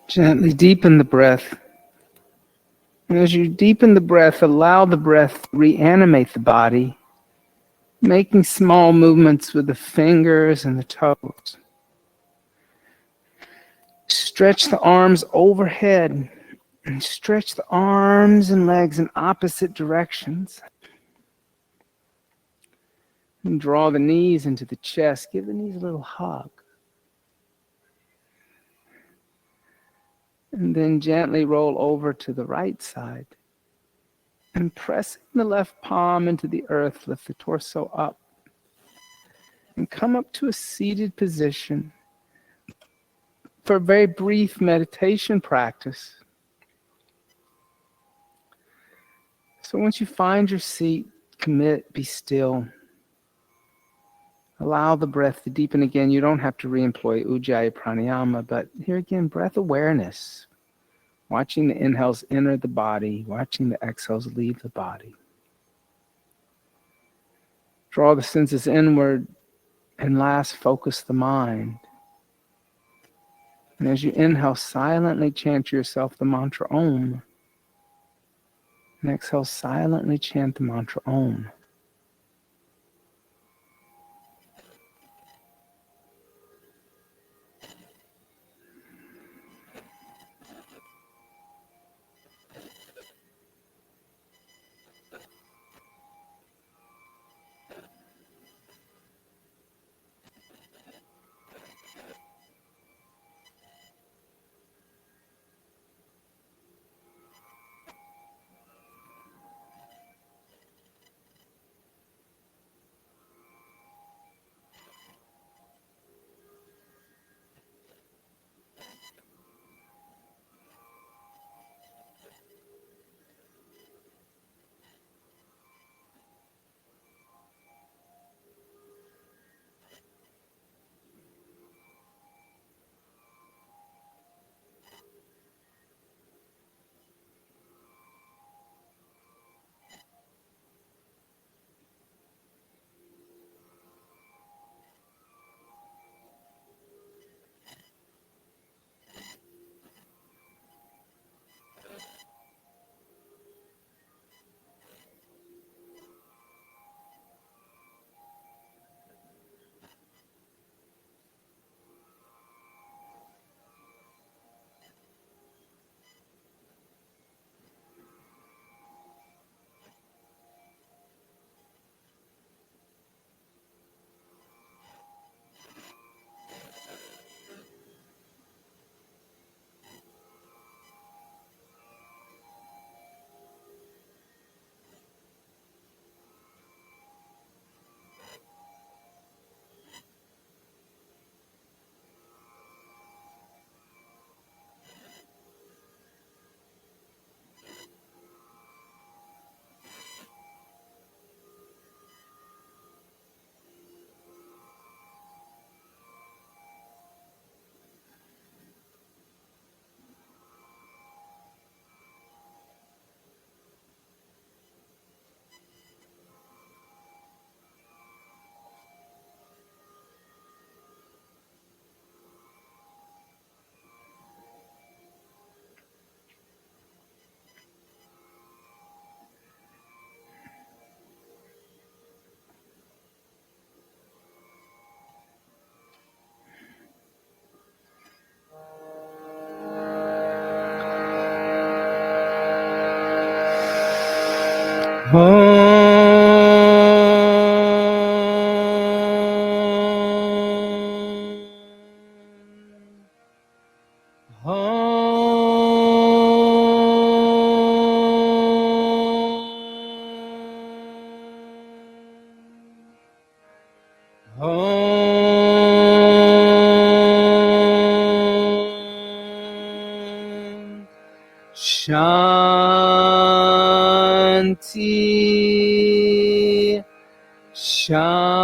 Gently deepen the breath. And as you deepen the breath, allow the breath to reanimate the body, making small movements with the fingers and the toes. Stretch the arms overhead and stretch the arms and legs in opposite directions. And draw the knees into the chest. Give the knees a little hug. And then gently roll over to the right side. And pressing the left palm into the earth, lift the torso up. And come up to a seated position for a very brief meditation practice. So once you find your seat, commit, be still. Allow the breath to deepen again. You don't have to re-employ Ujjayi Pranayama, but here again, breath awareness. Watching the inhales enter the body, watching the exhales leave the body. Draw the senses inward, and last, focus the mind. And as you inhale, silently chant to yourself the mantra Om. And exhale, silently chant the mantra Om. Shanti, Shanti,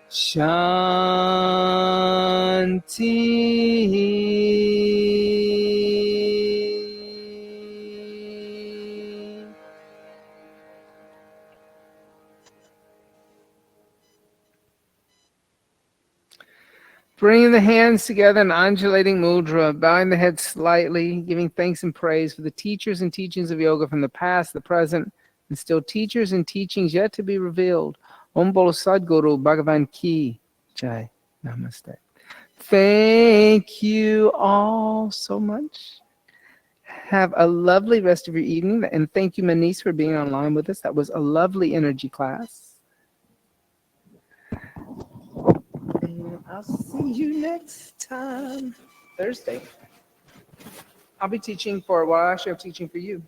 Shanti. Bringing the hands together in undulating mudra, bowing the head slightly, giving thanks and praise for the teachers and teachings of yoga from the past, the present, and still teachers and teachings yet to be revealed. Om Bolo Sadguru Bhagavan Ki Jai. Namaste. Thank you all so much. Have a lovely rest of your evening. And thank you, Manish, for being online with us. That was a lovely energy class. And I'll see you next time, Thursday. I'll be teaching for, well, actually I'm teaching for you.